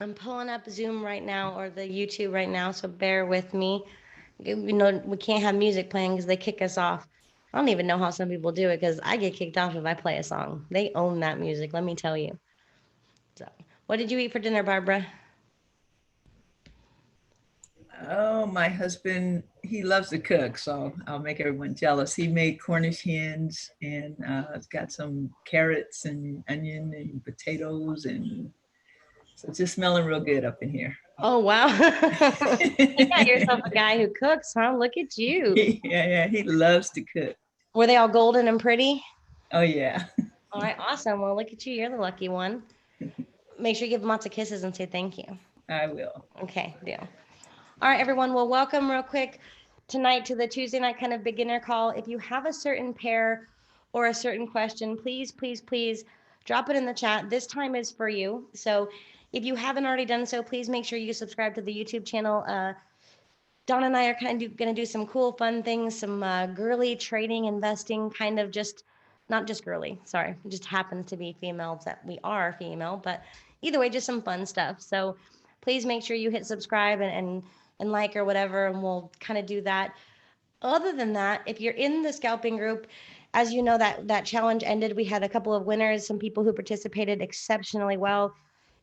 I'm pulling up Zoom right now or the YouTube right now, so bear with me. We can't have music playing because they kick us off. I don't even know how some people do it because I get kicked off if I play a song. They own that music, let me tell you. So, what did you eat for dinner, Barbara? Oh, my husband, he loves to cook, so I'll make everyone jealous. He made Cornish hens and it's got some carrots and onion and potatoes, and so it's just smelling real good up in here. Oh, wow. You got yourself a guy who cooks, huh? Look at you. Yeah, he loves to cook. Were they all golden and pretty? Oh, yeah, All right, awesome. Well, look at you. You're the lucky one. Make sure you give them lots of kisses and say thank you. I will. Okay, deal. All right, everyone. Well, welcome real quick tonight to the Tuesday night kind of beginner call. If you have a certain pair or a certain question, please, please, please drop it in the chat. This time is for you. So if you haven't already done so, please make sure you subscribe to the YouTube channel. Dawn and I are kind of going to do some cool, fun things, some girly trading, investing, kind of just not just girly. Sorry, it just happens to be females that we are female, but either way, just some fun stuff. So please make sure you hit subscribe and like or whatever, and we'll kind of do that. Other than that, if you're in the scalping group, as you know, that challenge ended. We had a couple of winners, some people who participated exceptionally well.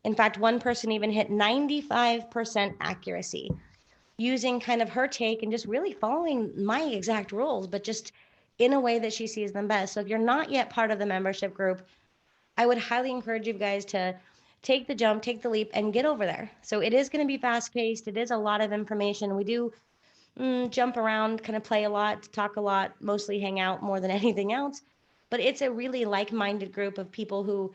In fact, one person even hit 95% accuracy using kind of her take and just really following my exact rules, but just in a way that she sees them best. So if you're not yet part of the membership group, I would highly encourage you guys to take the jump, take the leap, and get over there. So it is going to be fast paced. It is a lot of information. We do jump around, kind of play a lot, talk a lot, mostly hang out more than anything else. But it's a really like minded group of people who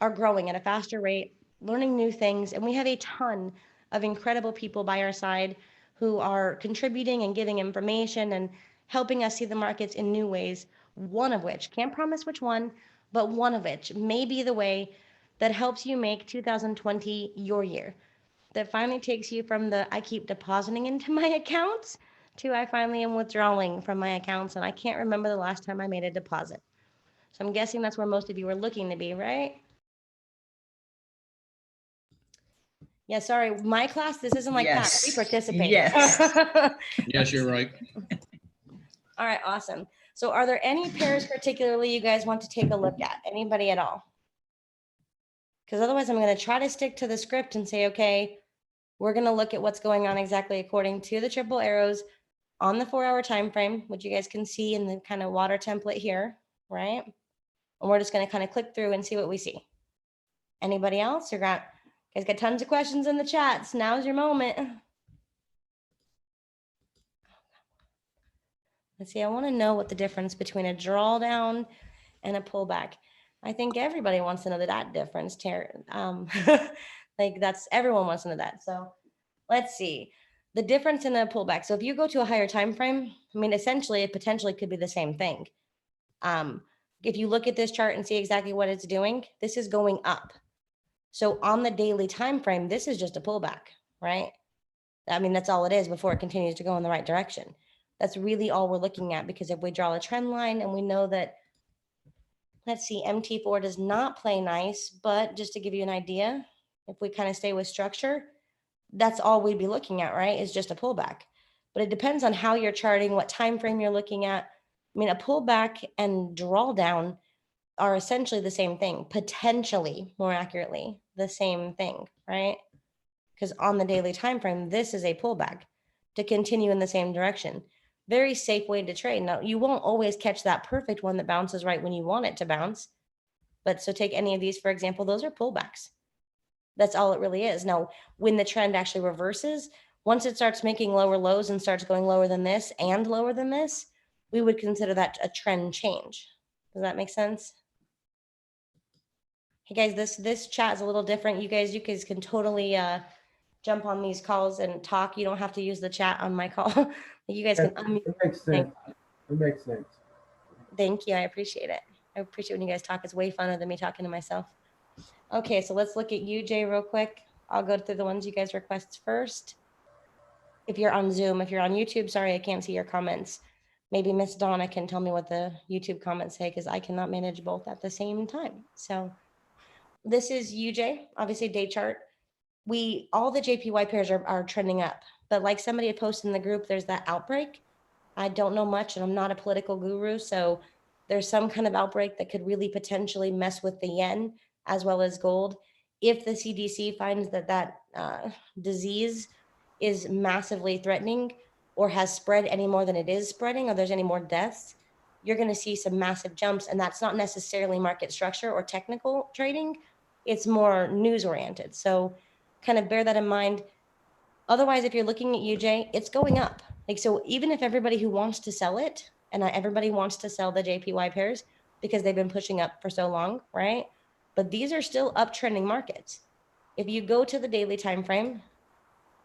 are growing at a faster rate, learning new things. And we have a ton of incredible people by our side who are contributing and giving information and helping us see the markets in new ways. One of which, can't promise which one, but one of which may be the way that helps you make 2020 your year. That finally takes you from the I keep depositing into my accounts to I finally am withdrawing from my accounts and I can't remember the last time I made a deposit. So I'm guessing that's where most of you are looking to be, right? Yeah, sorry, my class, this isn't like PAX. We Yes, participate. yes. Yes, you're right. All right, awesome. So are there any pairs particularly you guys want to take a look at? Anybody at all? Because otherwise I'm going to try to stick to the script and say, okay, we're going to look at what's going on exactly according to the triple arrows on the 4-hour time frame, which you guys can see in the kind of water template here, right? And we're just going to kind of click through and see what we see. Anybody else? You guys got tons of questions in the chats. Now's your moment. Let's see, I want to know what the difference between a drawdown and a pullback. I think everybody wants to know that difference. Like that's everyone wants to know that. So let's see the difference in a pullback. So if you go to a higher time frame, I mean, essentially, it potentially could be the same thing. If you look at this chart and see exactly what it's doing, this is going up. So on the daily time frame, this is just a pullback, right? I mean, that's all it is before it continues to go in the right direction. That's really all we're looking at, because if we draw a trend line and we know that, let's see, MT4 does not play nice, but just to give you an idea, if we kind of stay with structure, that's all we'd be looking at, right? Is just a pullback. But it depends on how you're charting, what time frame you're looking at. I mean, a pullback and drawdown are essentially the same thing, potentially, more accurately, the same thing, right? Because on the daily time frame, this is a pullback to continue in the same direction. Very safe way to trade. Now, you won't always catch that perfect one that bounces right when you want it to bounce. But so take any of these, for example, those are pullbacks. That's all it really is. Now, when the trend actually reverses, once it starts making lower lows and starts going lower than this and lower than this, we would consider that a trend change. Does that make sense? Hey guys, this chat is a little different. You guys can totally jump on these calls and talk. You don't have to use the chat on my call. You guys can unmute. It makes sense. It makes sense. Thank you. I appreciate it. I appreciate when you guys talk. It's way funner than me talking to myself. Okay, so let's look at you, Jay, real quick. I'll go through the ones you guys request first. If you're on Zoom, if you're on YouTube, sorry, I can't see your comments. Maybe Miss Donna can tell me what the YouTube comments say, because I cannot manage both at the same time. So this is UJ, obviously day chart. all the JPY pairs are trending up, but like somebody had posted in the group, there's that outbreak. I don't know much and I'm not a political guru. So there's some kind of outbreak that could really potentially mess with the yen as well as gold. If the CDC finds that disease is massively threatening or has spread any more than it is spreading, or there's any more deaths, you're going to see some massive jumps. And that's not necessarily market structure or technical trading. It's more news oriented. So kind of bear that in mind. Otherwise, if you're looking at UJ, it's going up. Like, so even if everybody who wants to sell it, and everybody wants to sell the JPY pairs because they've been pushing up for so long, right? But these are still uptrending markets. If you go to the daily time frame,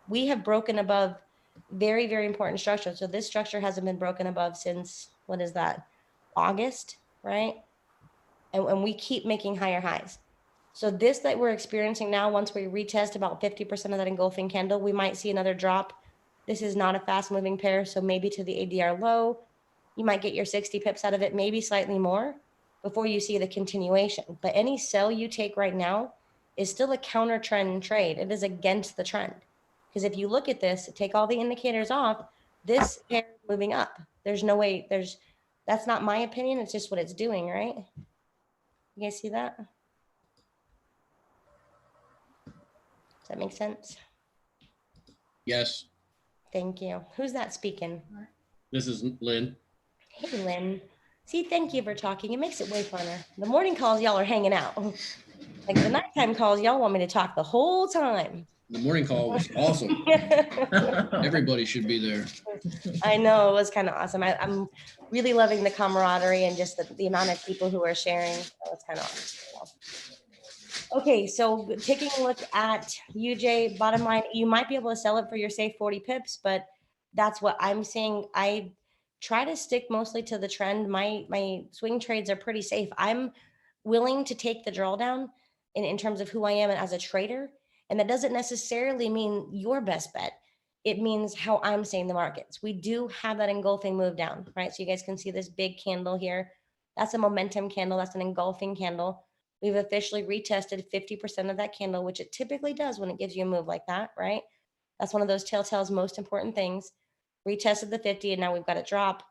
we have broken above very, very important structure. So this structure hasn't been broken above since, what is that? August, right? And we keep making higher highs. So this that we're experiencing now, once we retest about 50% of that engulfing candle, we might see another drop. This is not a fast moving pair. So maybe to the ADR low, you might get your 60 pips out of it, maybe slightly more before you see the continuation. But any sell you take right now is still a counter trend trade. It is against the trend. Because if you look at this, take all the indicators off, this pair is moving up. There's no way, that's not my opinion. It's just what it's doing, right? You guys see that? Does that make sense? Yes, Thank you. Who's that speaking? this is Lynn. Hey, Lynn. See, thank you for talking. It makes it way funner. The morning calls, y'all are hanging out. Like the nighttime calls, y'all want me to talk the whole time. The morning call was awesome. Everybody should be there. I know, it was kind of awesome. I'm really loving the camaraderie and just the amount of people who are sharing. So it's kind of awesome. Okay, so taking a look at UJ, bottom line, you might be able to sell it for your say 40 pips, but that's what I'm seeing. I try to stick mostly to the trend. My swing trades are pretty safe. I'm willing to take the drawdown in terms of who I am as a trader. And that doesn't necessarily mean your best bet. It means how I'm seeing the markets. We do have that engulfing move down, right? So you guys can see this big candle here. That's a momentum candle. That's an engulfing candle. We've officially retested 50% of that candle, which it typically does when it gives you a move like that, right? That's one of those telltale's most important things. Retested the 50 and now we've got a drop.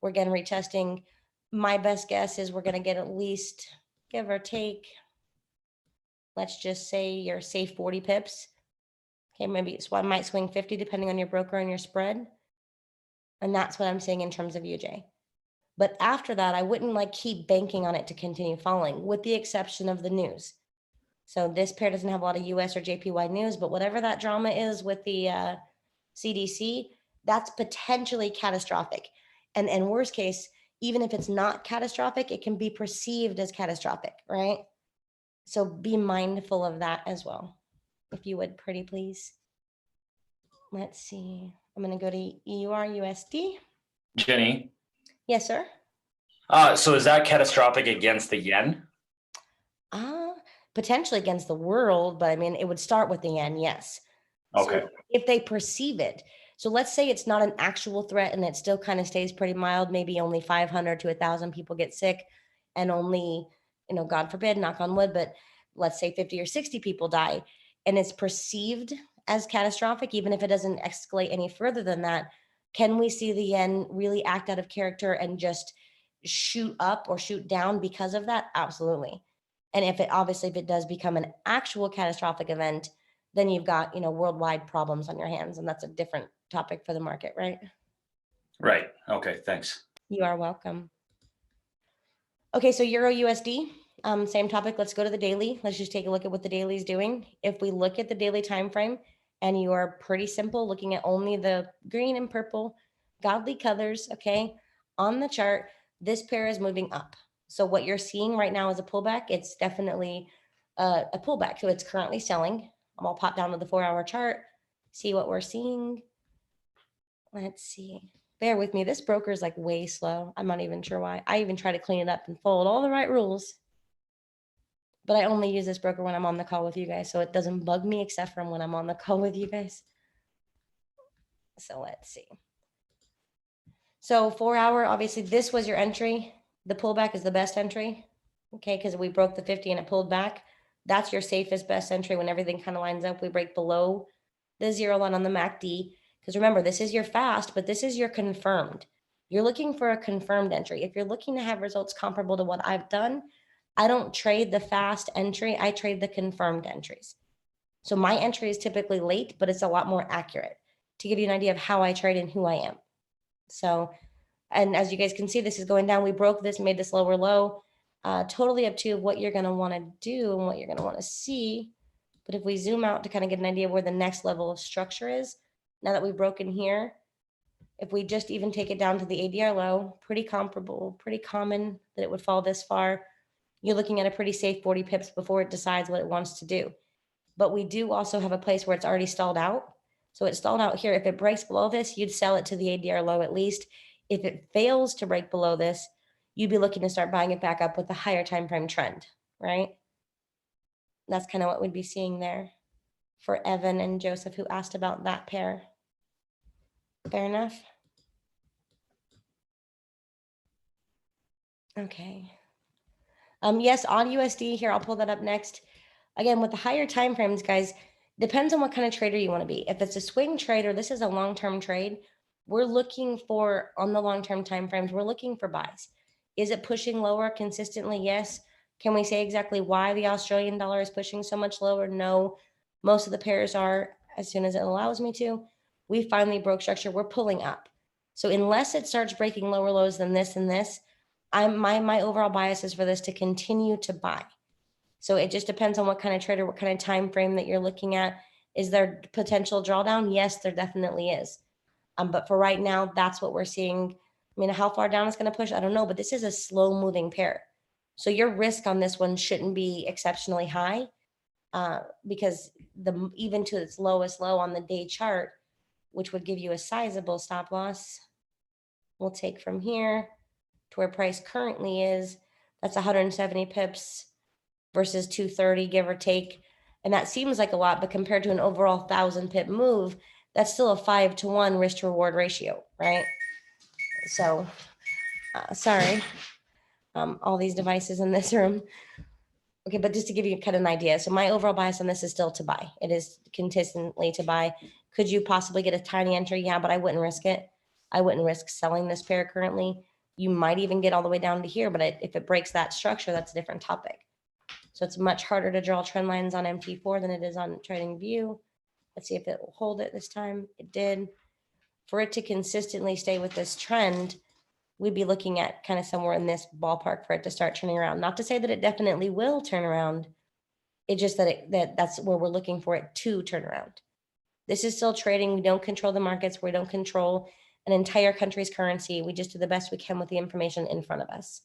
We're again retesting. My best guess is we're going to get at least, give or take, let's just say your safe 40 pips. Okay, maybe so I might swing 50 depending on your broker and your spread. And that's what I'm saying in terms of UJ. But after that, I wouldn't like keep banking on it to continue falling, with the exception of the news. So this pair doesn't have a lot of US or JPY news, but whatever that drama is with the CDC, that's potentially catastrophic. And worst case, even if it's not catastrophic, it can be perceived as catastrophic, right? So be mindful of that as well. If you would, pretty please. Let's see. I'm going to go to EUR USD. Jenny. Yes, sir. So is that catastrophic against the yen? Potentially against the world, but I mean, it would start with the yen, yes. Okay. So if they perceive it. So let's say it's not an actual threat and it still kind of stays pretty mild, maybe only 500 to 1,000 people get sick and only, you know, God forbid, knock on wood, but let's say 50 or 60 people die and it's perceived as catastrophic, even if it doesn't escalate any further than that. Can we see the yen really act out of character and just shoot up or shoot down because of that? Absolutely. And if it does become an actual catastrophic event, then you've got, you know, worldwide problems on your hands. And that's a different topic for the market, right? Right. Okay. Thanks. You are welcome. Okay. So Euro USD, same topic. Let's go to the daily. Let's just take a look at what the daily is doing. If we look at the daily time frame and you are pretty simple, looking at only the green and purple godly colors, okay, on the chart, this pair is moving up. So what you're seeing right now is a pullback. It's definitely a pullback. So it's currently selling. I'm gonna pop down to the 4-hour chart, see what we're seeing. Let's see. Bear with me. This broker is like way slow. I'm not even sure why. I even try to clean it up and fold all the right rules. But I only use this broker when I'm on the call with you guys. So it doesn't bug me except from when I'm on the call with you guys. So let's see. So 4-hour, obviously this was your entry. The pullback is the best entry. Okay, because we broke the 50 and it pulled back. That's your safest best entry when everything kind of lines up. We break below the 0 line on the MACD. Because remember, this is your fast, but this is your confirmed. You're looking for a confirmed entry. If you're looking to have results comparable to what I've done, I don't trade the fast entry. I trade the confirmed entries. So my entry is typically late, but it's a lot more accurate to give you an idea of how I trade and who I am. So, and as you guys can see, this is going down. We broke this, made this lower low. Totally up to what you're going to want to do and what you're going to want to see. But if we zoom out to kind of get an idea where the next level of structure is, now that we've broken here, if we just even take it down to the ADR low, pretty comparable, pretty common that it would fall this far. You're looking at a pretty safe 40 pips before it decides what it wants to do. But we do also have a place where it's already stalled out. So it's stalled out here. If it breaks below this, you'd sell it to the ADR low at least. If it fails to break below this, you'd be looking to start buying it back up with a higher time frame trend, right? That's kind of what we'd be seeing there for Evan and Joseph, who asked about that pair. Fair enough. Okay. Yes, on USD here, I'll pull that up next. Again, with the higher time frames, guys, depends on what kind of trader you want to be. If it's a swing trader, this is a long-term trade. We're looking for, on the long-term time frames, we're looking for buys. Is it pushing lower consistently? Yes. Can we say exactly why the Australian dollar is pushing so much lower? No. Most of the pairs are, as soon as it allows me to. We finally broke structure. We're pulling up. So unless it starts breaking lower lows than this and this, my overall bias is for this to continue to buy. So it just depends on what kind of trader, what kind of time frame that you're looking at. Is there potential drawdown? Yes, there definitely is. But for right now, that's what we're seeing. I mean, how far down it's going to push, I don't know, but this is a slow moving pair. So your risk on this one shouldn't be exceptionally high because even to its lowest low on the day chart, which would give you a sizable stop loss, we'll take from here to where price currently is. That's 170 pips versus 230, give or take. And that seems like a lot, but compared to an overall 1,000 pip move, that's still a 5-to-1 risk to reward ratio, right? So, sorry, all these devices in this room. Okay, but just to give you kind of an idea. So my overall bias on this is still to buy. It is consistently to buy. Could you possibly get a tiny entry? Yeah, but I wouldn't risk it. I wouldn't risk selling this pair currently. You might even get all the way down to here, but if it breaks that structure, that's a different topic. So it's much harder to draw trend lines on MT4 than it is on Trading View. Let's see if it will hold it this time. It did. For it to consistently stay with this trend, we'd be looking at kind of somewhere in this ballpark for it to start turning around. Not to say that it definitely will turn around. It's just that that's where we're looking for it to turn around. This is still trading. We don't control the markets. We don't control an entire country's currency. We just do the best we can with the information in front of us.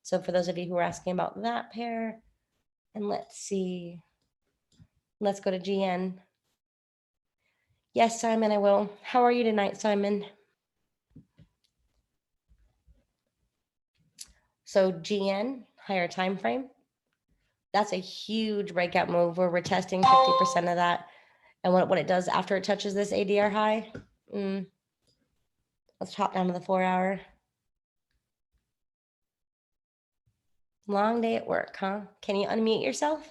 So for those of you who are asking about that pair, and let's see, let's go to GN. Yes, Simon, I will. How are you tonight, Simon? So GN, higher time frame. That's a huge breakout move where we're testing 50% of that. And what it does after it touches this ADR high, let's hop down to the 4-hour. Long day at work, huh? Can you unmute yourself?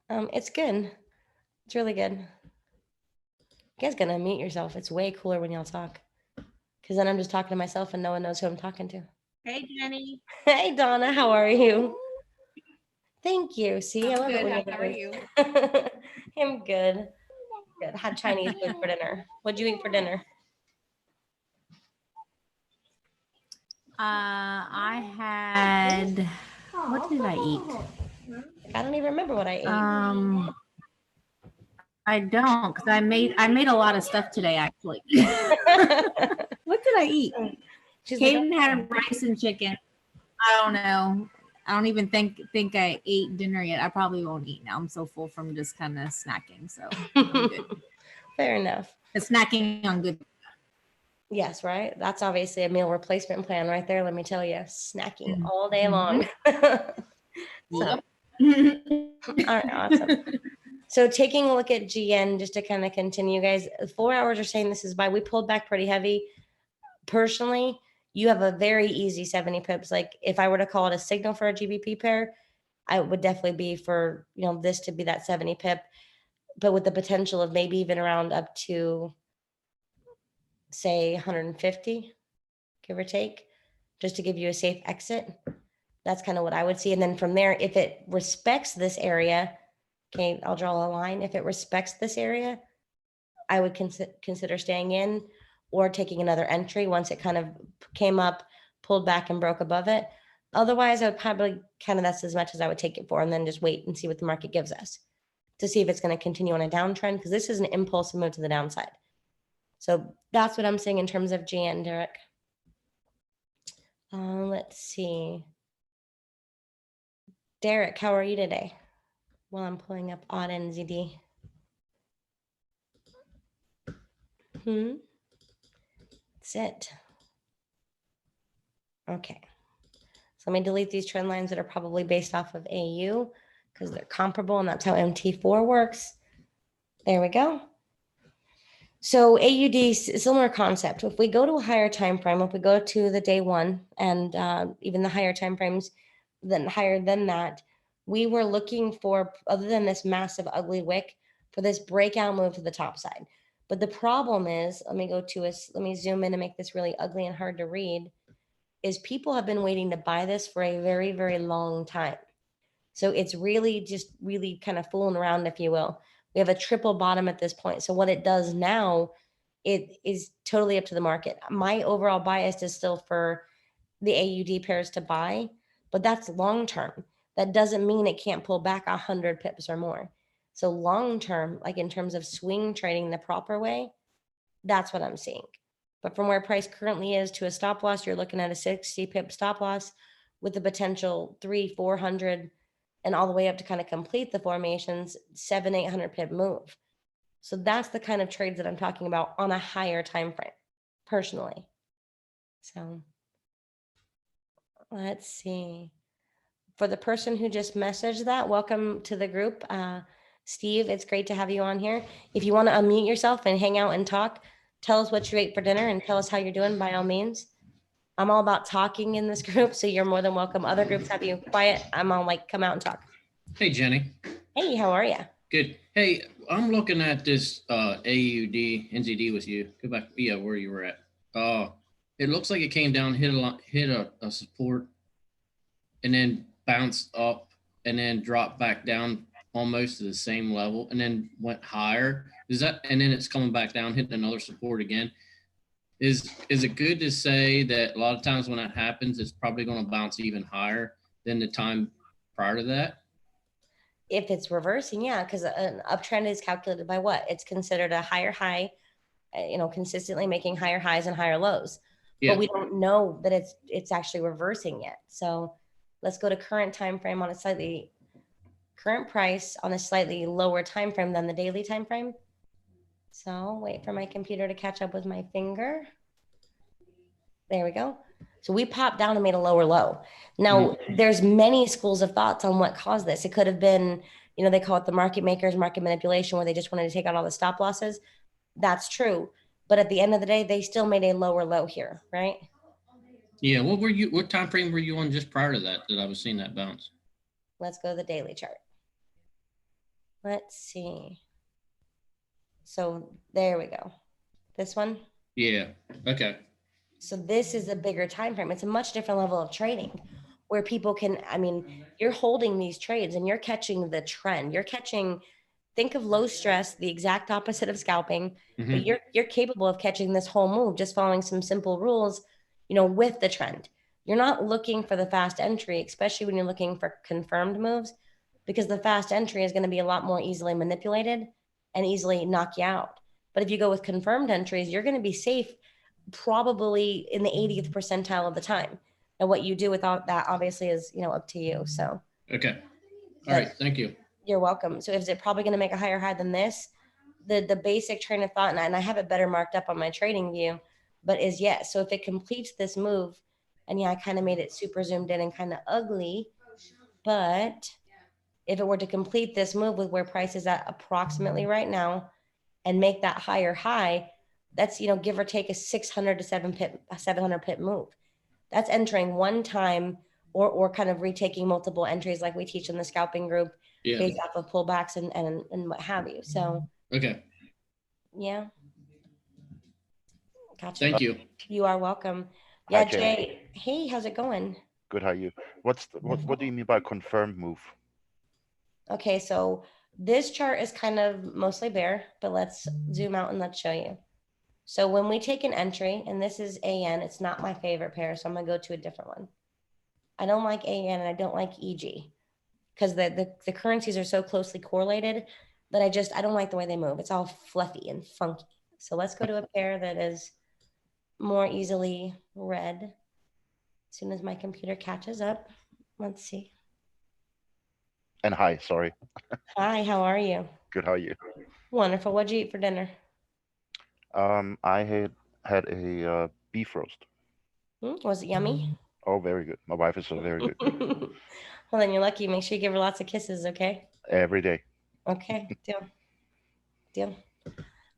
It's good. It's really good. You guys gotta unmute yourself. It's way cooler when y'all talk. Because then I'm just talking to myself and no one knows who I'm talking to. Hey, Jenny. Hey, Donna, how are you? Thank you. See, I love it when Good. How are you? I'm good. Good. Had Chinese food for dinner. What'd you eat for dinner? I had, what did I eat? I don't even remember what I ate. I don't, because I made a lot of stuff today, actually. What did I eat? Kaden had rice and chicken. I don't know. I don't even think I ate dinner yet. I probably won't eat now. I'm so full from just kind of snacking. So I'm good. Fair enough. It's snacking on good. Yes, right. That's obviously a meal replacement plan right there. Let me tell you, snacking all day long. So, all right, awesome. So taking a look at GN, just to kind of continue, guys, 4 hours are saying this is buy. We pulled back pretty heavy. Personally, you have a very easy 70 pips. Like if I were to call it a signal for a GBP pair, I would definitely be for, this to be that 70 pip, but with the potential of maybe even around up to say 150, give or take, just to give you a safe exit. That's kind of what I would see. And then from there, if it respects this area, okay, I'll draw a line. If it respects this area, I would consider staying in or taking another entry once it kind of came up, pulled back and broke above it. Otherwise, I would probably that's as much as I would take it for, and then just wait and see what the market gives us to see if it's going to continue on a downtrend, because this is an impulsive move to the downside. So that's what I'm seeing in terms of GN, Derek. Let's see. Derek, how are you today? Well, I'm pulling up odd NZD. That's it. Okay. So let me delete these trend lines that are probably based off of AU because they're comparable, and that's how MT4 works. There we go. So AUD, similar concept. If we go to a higher time frame, if we go to the day one and even the higher time frames, then higher than that, we were looking for, other than this massive ugly wick, for this breakout move to the top side. But the problem is, let me zoom in and make this really ugly and hard to read, is people have been waiting to buy this for a very, very long time. So it's really just really kind of fooling around, if you will. We have a triple bottom at this point. So what it does now, it is totally up to the market. My overall bias is still for the AUD pairs to buy, but that's long-term. That doesn't mean it can't pull back 100 pips or more. So long-term, like in terms of swing trading the proper way, that's what I'm seeing. But from where price currently is to a stop loss, you're looking at a 60 pip stop loss with the potential 300-400 and all the way up to kind of complete the formations, 700-800 pip move. So that's the kind of trades that I'm talking about on a higher time frame, personally. So let's see. For the person who just messaged that, welcome to the group. Steve, it's great to have you on here. If you want to unmute yourself and hang out and talk, tell us what you ate for dinner and tell us how you're doing by all means. I'm all about talking in this group, so you're more than welcome. Other groups have you quiet. I'm all like, come out and talk. Hey, Jenny. Hey, how are you? Good. Hey, I'm looking at this AUD NZD with you. Go back. Yeah, where you were at. It looks like it came down, hit a support, and then bounced up, and then dropped back down almost to the same level, and then went higher. And then it's coming back down, hitting another support again. Is it good to say that a lot of times when that happens, it's probably going to bounce even higher than the time prior to that? If it's reversing, yeah, because an uptrend is calculated by what? It's considered a higher high, consistently making higher highs and higher lows. Yeah. But we don't know that it's actually reversing yet. So let's go to current time frame on current price on a slightly lower time frame than the daily time frame. So wait for my computer to catch up with my finger. There we go. So we popped down and made a lower low. Now, there's many schools of thoughts on what caused this. It could have been, they call it the market makers, market manipulation, where they just wanted to take out all the stop losses. That's true. But at the end of the day, they still made a lower low here, right? Yeah. What time frame were you on just prior to that I was seeing that bounce? Let's go to the daily chart. Let's see. So there we go. This one? Yeah. Okay. So this is a bigger time frame. It's a much different level of trading where people can, you're holding these trades and you're catching the trend. Think of low stress, the exact opposite of scalping, but you're capable of catching this whole move just following some simple rules, with the trend. You're not looking for the fast entry, especially when you're looking for confirmed moves, because the fast entry is going to be a lot more easily manipulated and easily knock you out. But if you go with confirmed entries, you're going to be safe probably in the 80th percentile of the time. And what you do with all that obviously is, up to you. So. Okay. All right. Thank you. You're welcome. So is it probably going to make a higher high than this? The basic train of thought, and I have it better marked up on my trading view, but is yes. So if it completes this move, and yeah, I kind of made it super zoomed in and kind of ugly, but if it were to complete this move with where price is at approximately right now and make that higher high, that's, give or take a 600 to 700 pip move. That's entering one time or kind of retaking multiple entries like we teach in the scalping group Yeah. based off of pullbacks and what have you. So Okay. yeah. Gotcha. Thank you. You are welcome. Hi, Yeah, Jay. Jay. Hey, how's it going? Good. How are you? What do you mean by confirmed move? Okay, so this chart is kind of mostly bear, but let's zoom out and let's show you. So when we take an entry, and this is AN, it's not my favorite pair, so I'm gonna go to a different one. I don't like AN and I don't like EG because the currencies are so closely correlated that I don't like the way they move. It's all fluffy and funky. So let's go to a pair that is more easily read. As soon as my computer catches up, let's see. And hi, sorry. Hi, how are you? Good. How are you? Wonderful. What'd you eat for dinner? I had a beef roast. Was it yummy? Oh, very good. My wife is so very good. Well, then you're lucky. Make sure you give her lots of kisses, okay? Every day. Okay, deal.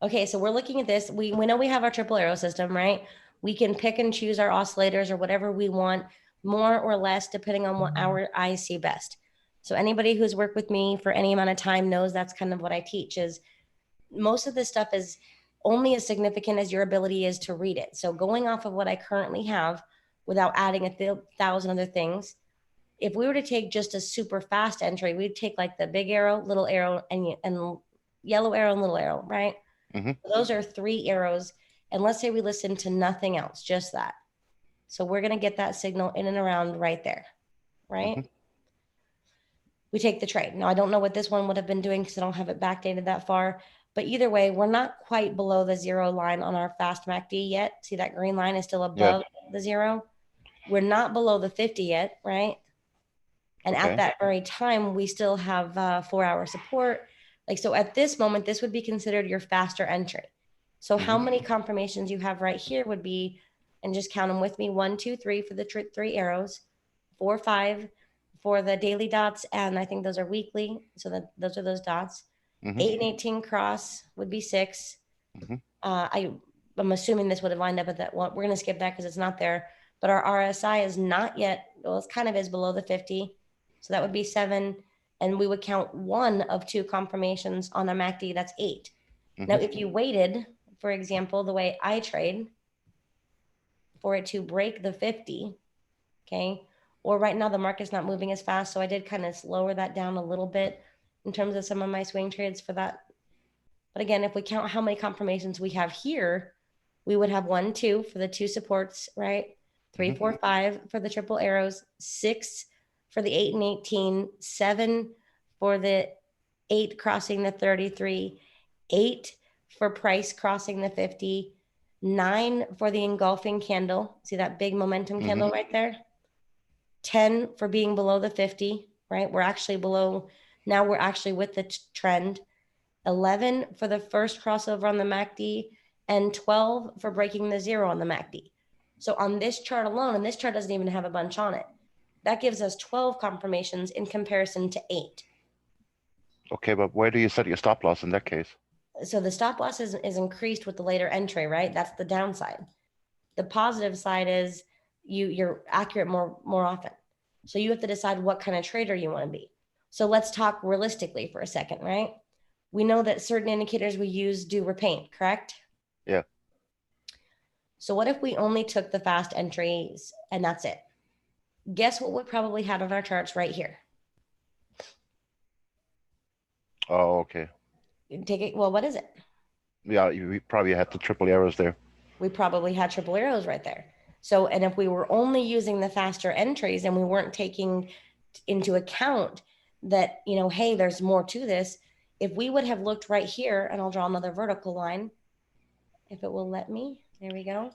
Okay, so we're looking at this. We know we have our triple arrow system, right? We can pick and choose our oscillators or whatever we want, more or less, depending on what our eyes see best. So anybody who's worked with me for any amount of time knows that's kind of what I teach is most of this stuff is only as significant as your ability is to read it. So going off of what I currently have without adding 1,000 other things, if we were to take just a super fast entry, we'd take like the big arrow, little arrow, and yellow arrow and little arrow, right? Mm-hmm. Those are 3 arrows. And let's say we listen to nothing else, just that. So we're going to get that signal in and around right there, right? Mm-hmm. We take the trade. Now, I don't know what this one would have been doing because I don't have it backdated that far. But either way, we're not quite below the 0 line on our fast MACD yet. See, that green line is still above the 0. We're not below the 50 yet, right? And Okay. at that very time, we still have 4-hour support. Like, so at this moment, this would be considered your faster entry. So how many confirmations you have right here would be, and just count them with me, 1, 2, 3 for the 3 arrows, 4, 5 for the daily dots. And I think those are weekly. So that those are those dots. 8 and 18 cross would be 6. I'm assuming this would have lined up at that one. We're going to skip that because it's not there. But our RSI is not yet, well, it kind of is below the 50. So that would be 7. And we would count 1 of 2 confirmations on a MACD. That's 8. Now, if you waited, for example, the way I trade for it to break the 50, okay, or right now the market's not moving as fast. So I did kind of lower that down a little bit in terms of some of my swing trades for that. But again, if we count how many confirmations we have here, we would have 1, 2 for the 2 supports, right? 3, 4, 5 for the triple arrows, 6 for the 8 and 18, 7 for the 8 crossing the 33, 8 for price crossing the 50, 9 for the engulfing candle. See that big momentum candle right there? 10 for being below the 50, right? We're actually below, now we're actually with the trend. 11 for the first crossover on the MACD, and 12 for breaking the 0 on the MACD. So on this chart alone, and this chart doesn't even have a bunch on it, that gives us 12 confirmations in comparison to 8. Okay, but where do you set your stop loss in that case? So the stop loss is increased with the later entry, right? That's the downside. The positive side is you're accurate more often. So you have to decide what kind of trader you want to be. So let's talk realistically for a second, right? We know that certain indicators we use do repaint, correct? Yeah. So what if we only took the fast entries and that's it? Guess what we probably had on our charts right here? Oh, okay. Take it. Well, what is it? Yeah, we probably had the triple arrows there. We probably had triple arrows right there. So, and if we were only using the faster entries and we weren't taking into account that, you know, hey, there's more to this. If we would have looked right here, and I'll draw another vertical line, if it will let me, there we go.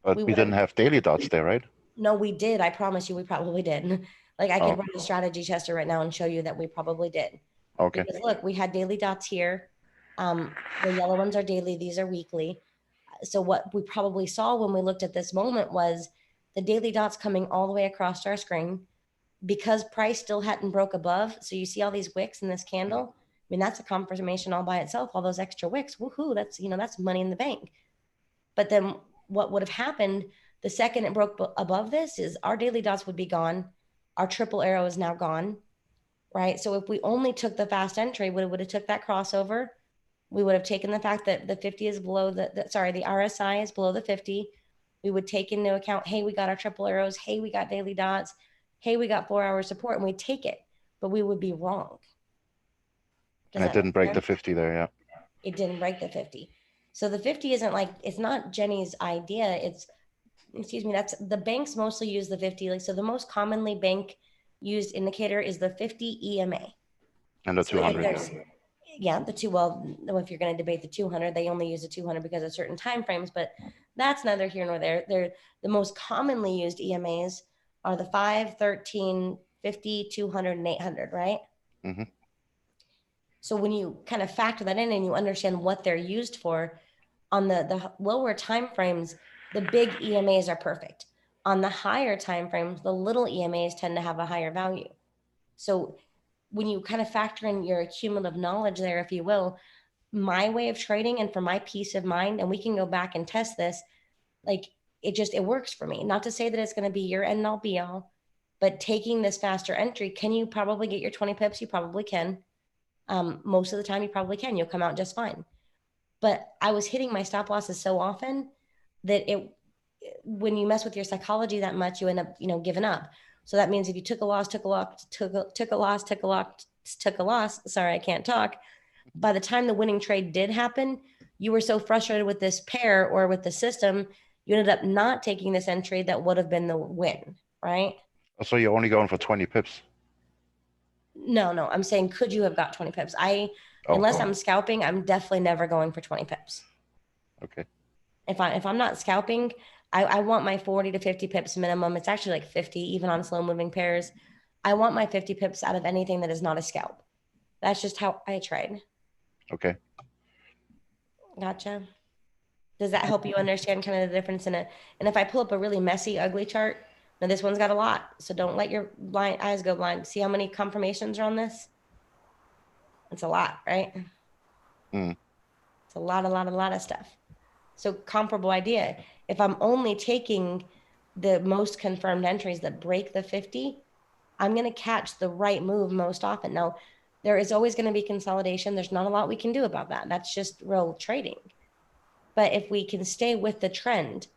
But we didn't have daily dots there, right? No, we did. I promise you, we probably did. Like I could Oh. run a strategy tester right now and show you that we probably did. Okay. Because look, we had daily dots here. The yellow ones are daily. These are weekly. So what we probably saw when we looked at this moment was the daily dots coming all the way across our screen because price still hadn't broke above. So you see all these wicks in this candle. I mean, that's a confirmation all by itself. All those extra wicks. Woohoo. That's, you know, that's money in the bank. But then what would have happened, The second it broke above this is our daily dots would be gone. Our triple arrow is now gone, right? So if we only took the fast entry, we would have took that crossover. We would have taken the fact that the 50 is below the RSI is below the 50. We would take into account, hey, we got our triple arrows. Hey, we got daily dots. Hey, we got 4 hour support, and we'd take it, but we would be wrong. And it didn't break the 50 there, yeah. It didn't break the 50. So the 50 isn't like, it's not Jenny's idea. It's, excuse me, that's the banks mostly use the 50. Like, so the most commonly bank used indicator is the 50 EMA. And the 200. Yeah, the two, well, if you're going to debate the 200, they only use the 200 because of certain time frames, but that's neither here nor there. They're the most commonly used EMAs are the 5, 13, 50, 200, and 800, right? Mm-hmm. So when you kind of factor that in and you understand what they're used for, on the lower time frames, the big EMAs are perfect. On the higher time frames, the little EMAs tend to have a higher value. So when you kind of factor in your cumulative knowledge there, if you will, my way of trading and for my peace of mind, and we can go back and test this, like it works for me. Not to say that it's going to be your end all be all, but taking this faster entry, can you probably get your 20 pips? You probably can. Most of the time you probably can. You'll come out just fine. But I was hitting my stop losses so often that when you mess with your psychology that much, you end up, giving up. So that means if you took a loss, sorry, I can't talk. By the time the winning trade did happen, you were so frustrated with this pair or with the system, you ended up not taking this entry that would have been the win, right? So you're only going for 20 pips? No, I'm saying, could you have got 20 pips? Unless I'm scalping, I'm definitely never going for 20 pips. Okay. If I'm not scalping, I want my 40 to 50 pips minimum. It's actually like 50, even on slow moving pairs. I want my 50 pips out of anything that is not a scalp. That's just how I trade. Okay. Gotcha. Does that help you understand kind of the difference in it? And if I pull up a really messy, ugly chart, now this one's got a lot. So don't let your eyes go blind. See how many confirmations are on this? It's a lot, right? Mm. It's a lot of stuff. So comparable idea. If I'm only taking the most confirmed entries that break the 50, I'm going to catch the right move most often. Now, there is always going to be consolidation. There's not a lot we can do about that. That's just real trading. But if we can stay with the trend,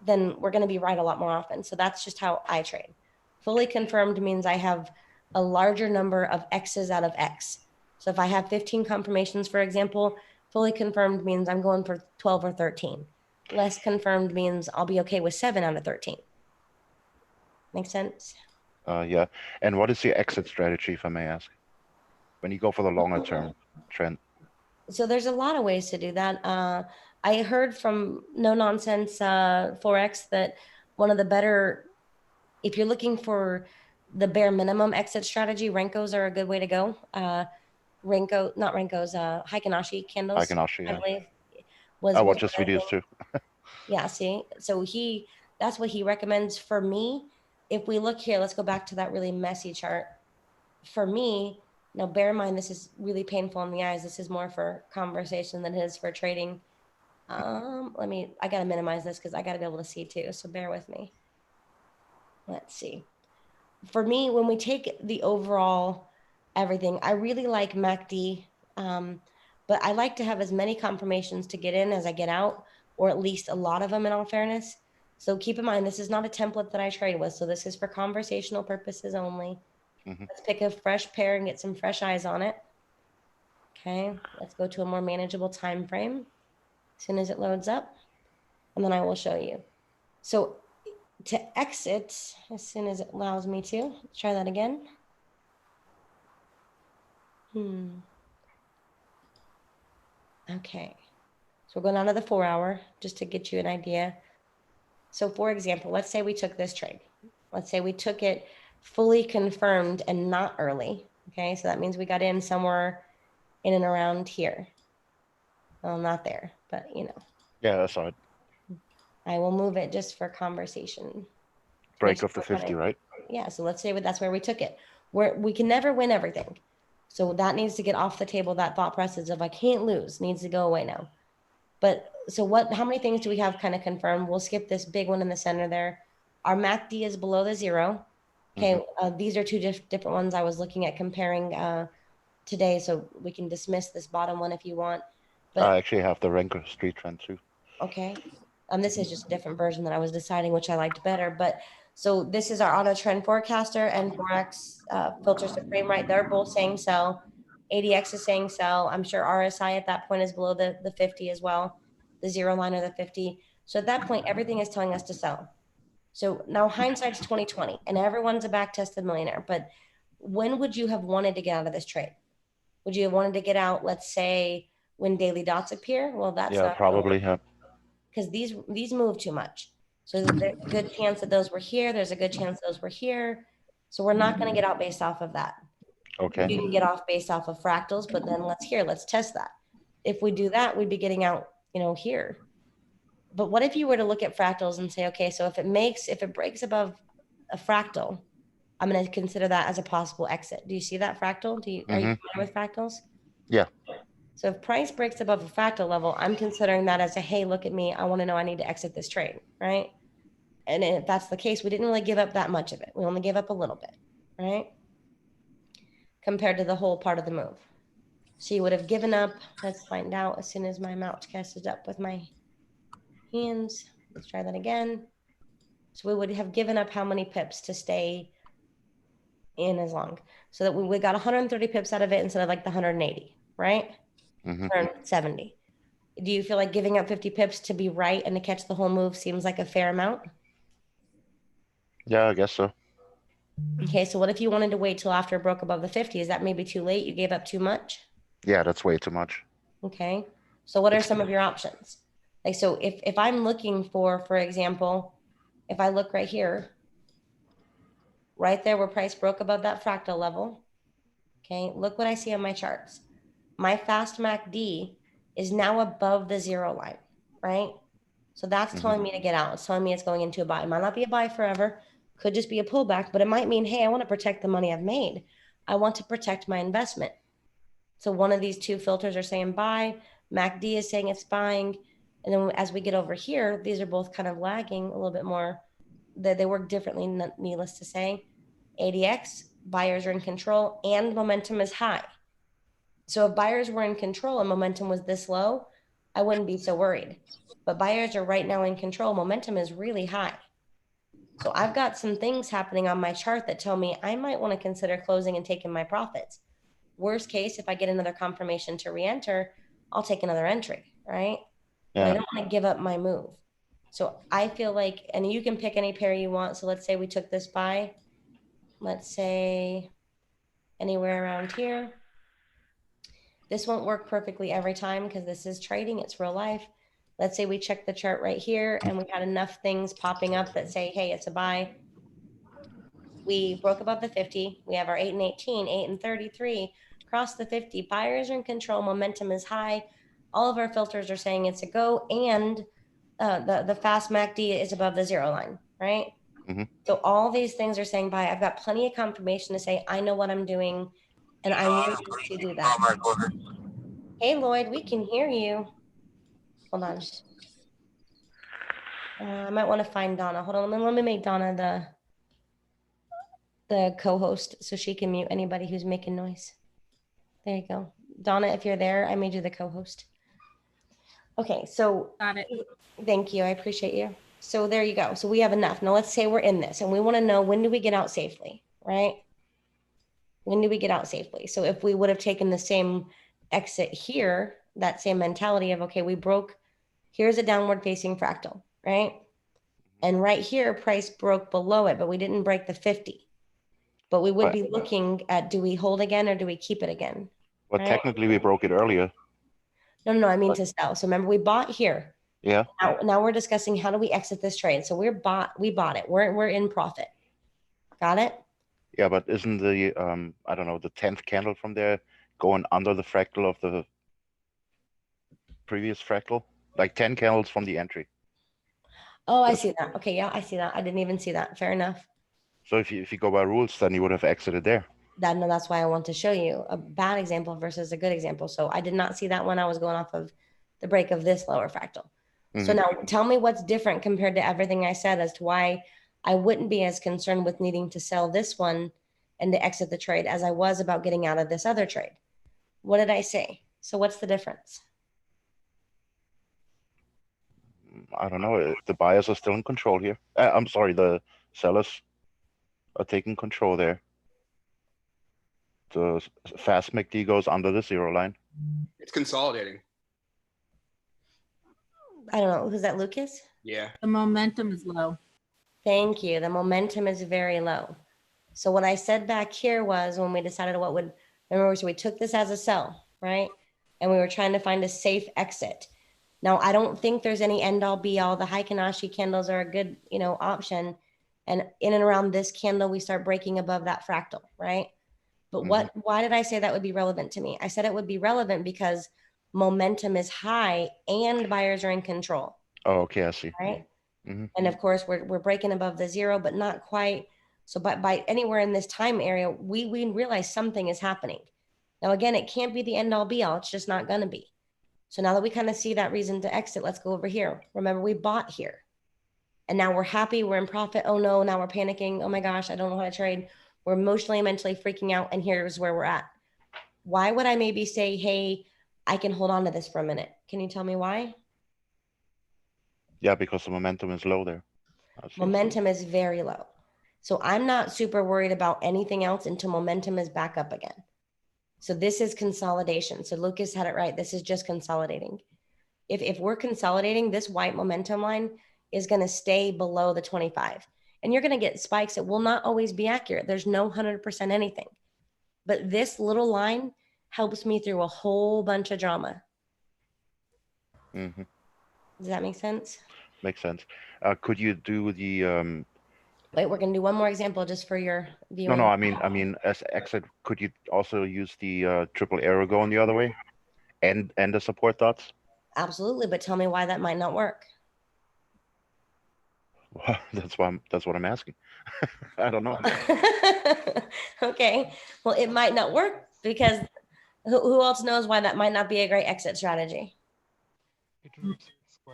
then we're going to be right a lot more often. So that's just how I trade. Fully confirmed means I have a larger number of X's out of X. So if I have 15 confirmations, for example, fully confirmed means I'm going for 12 or 13. Less confirmed means I'll be okay with 7 out of 13. Make sense? Yeah. And what is your exit strategy, if I may ask? When you go for the longer term trend? So there's a lot of ways to do that. I heard from No Nonsense Forex that one of the better, if you're looking for the bare minimum exit strategy, Renkos are a good way to go. Heikinashi candles. Heikinashi, yeah. I believe. I watch his videos too. Yeah, see, so that's what he recommends for me. If we look here, let's go back to that really messy chart. For me, now bear in mind, this is really painful in the eyes. This is more for conversation than it is for trading. I gotta minimize this because I gotta be able to see too. So bear with me. Let's see. For me, when we take the overall everything, I really like MACD, but I like to have as many confirmations to get in as I get out, or at least a lot of them in all fairness. So keep in mind, this is not a template that I trade with. So this is for conversational purposes only. Mm-hmm. Let's pick a fresh pair and get some fresh eyes on it. Okay, let's go to a more manageable time frame as soon as it loads up, and then I will show you. So to exit as soon as it allows me to, let's try that again. Okay, so we're going down to the 4 hour just to get you an idea. So for example, let's say we took this trade. Let's say we took it fully confirmed and not early. Okay, so that means we got in somewhere in and around here. Well, not there, but Yeah, that's all right. I will move it just for conversation. Break of the 50, right? Yeah, so let's say that's where we took it. We can never win everything. So that needs to get off the table. That thought process of I can't lose needs to go away now. But how many things do we have kind of confirmed? We'll skip this big one in the center there. Our MACD is below the 0. Okay, these are two different ones I was looking at comparing today, so we can dismiss this bottom one if you want. But I actually have the Renker street trend too. okay, this is just a different version that I was deciding which I liked better. But so this is our auto trend forecaster and Forex filter supreme, right? They're both saying sell. ADX is saying sell. I'm sure RSI at that point is below the 50 as well, the 0 line or the 50. So at that point, everything is telling us to sell. So now hindsight's 2020, and everyone's a back-tested millionaire. But when would you have wanted to get out of this trade? Would you have wanted to get out, let's say, when daily dots appear? Well, that's Yeah, probably. Yeah. because these move too much. So there's a good chance that those were here. There's a good chance those were here. So we're not going to get out based off of that. Okay. You can get off based off of fractals, but then let's test that. If we do that, we'd be getting out, here. But what if you were to look at fractals and say, okay, so if it breaks above a fractal, I'm going to consider that as a possible exit. Do you see that fractal? Are you familiar with fractals? Yeah. So if price breaks above a fractal level, I'm considering that as a, hey, look at me. I want to know I need to exit this trade, right? And if that's the case, we didn't really give up that much of it. We only gave up a little bit, right? Compared to the whole part of the move. So you would have given up, let's find out as soon as my mouse catches up with my hands. Let's try that again. So we would have given up how many pips to stay in as long? So that we got 130 pips out of it instead of like the 180, right? 170. Do you feel like giving up 50 pips to be right and to catch the whole move seems like a fair amount? Yeah, I guess so. Okay, so what if you wanted to wait till after it broke above the 50? Is that maybe too late? You gave up too much? Yeah, that's way too much. Okay, so what are some of your options? Like, so if I'm looking for example, if I look right here, right there where price broke above that fractal level, okay, look what I see on my charts. My fast MACD is now above the 0 line, right? So that's telling me to get out. It's telling me it's going into a buy. It might not be a buy forever. Could just be a pullback, but it might mean, hey, I want to protect the money I've made. I want to protect my investment. So one of these two filters are saying buy. MACD is saying it's buying. And then as we get over here, these are both kind of lagging a little bit more. They work differently, needless to say. ADX, buyers are in control and momentum is high. So if buyers were in control and momentum was this low, I wouldn't be so worried. But buyers are right now in control. Momentum is really high. So I've got some things happening on my chart that tell me I might want to consider closing and taking my profits. Worst case, if I get another confirmation to re-enter, I'll take another entry, right? Yeah. But I don't want to give up my move. So I feel like, and you can pick any pair you want. So let's say we took this buy, let's say anywhere around here. This won't work perfectly every time because this is trading, it's real life. Let's say we check the chart right here and we had enough things popping up that say, hey, it's a buy. We broke above the 50. We have our 8 and 18, 8 and 33, cross the 50. Buyers are in control. Momentum is high. All of our filters are saying it's a go, and the fast MACD is above the 0 line, right? So all these things are saying buy. I've got plenty of confirmation to say I know what I'm doing, and I'm willing to do that. Hey, Lloyd, we can hear you. Hold on. I might want to find Donna. Hold on. Let me make Donna the co-host so she can mute anybody who's making noise. There you go. Donna, if you're there, I made you the co-host. Okay, so Got it. Thank you. I appreciate you. So there you go. So we have enough. Now let's say we're in this and we want to know, when do we get out safely, right? When do we get out safely? So if we would have taken the same exit here, that same mentality of, okay, we broke, here's a downward facing fractal, right? And right here, price broke below it, but we didn't break the 50. But we would be looking at, do we hold again or do we keep it again? Well, right? technically we broke it earlier. No, I mean to sell. So remember, we bought here. Yeah. Now we're discussing how do we exit this trade. So we bought it. We're in profit. Got it? Yeah, but isn't the I don't know, the 10th candle from there going under the fractal of the previous fractal? Like 10 candles from the entry. Oh, I see that. Okay, yeah, I see that. I didn't even see that. Fair enough. So if you go by rules, then you would have exited there. That's why I want to show you a bad example versus a good example. So I did not see that when I was going off of the break of this lower fractal. So now tell me what's different compared to everything I said as to why I wouldn't be as concerned with needing to sell this one and to exit the trade as I was about getting out of this other trade. What did I say? So what's the difference? I don't know. The buyers are still in control here. I'm sorry, the sellers are taking control there. The fast MACD goes under the 0 line. It's consolidating. I don't know. Who's that, Lucas? Yeah. The momentum is low. Thank you. The momentum is very low. So what I said back here was when we decided what would, remember, so we took this as a sell, right? And we were trying to find a safe exit. Now, I don't think there's any end all be all. The Heikin-Ashi candles are a good, option. And in and around this candle, we start breaking above that fractal, right? But why did I say that would be relevant to me? I said it would be relevant because momentum is high and buyers are in control. Oh, okay, I see. Right. And of course, we're breaking above the 0, but not quite. So by anywhere in this time area, we realize something is happening. Now, again, it can't be the end all be all. It's just not going to be. So now that we kind of see that reason to exit, let's go over here. Remember, we bought here. And now we're happy. We're in profit. Oh, no. Now we're panicking. Oh, my gosh, I don't know how to trade. We're emotionally and mentally freaking out. And here's where we're at. Why would I maybe say, hey, I can hold on to this for a minute? Can you tell me why? Yeah, because the momentum is low there. Momentum is very low. So I'm not super worried about anything else until momentum is back up again. So this is consolidation. So Lucas had it right. This is just consolidating. If we're consolidating, this white momentum line is going to stay below the 25. And you're going to get spikes. It will not always be accurate. There's no 100% anything. But this little line helps me through a whole bunch of drama. Does that make sense? Makes sense. Could you do the Wait, we're going to do one more example just for your viewing. No, I mean, as exit, could you also use the triple arrow going the other way, and the support dots? Absolutely, but tell me why that might not work. Well, that's what I'm asking. I don't know. Okay, well, it might not work because who else knows why that might not be a great exit strategy?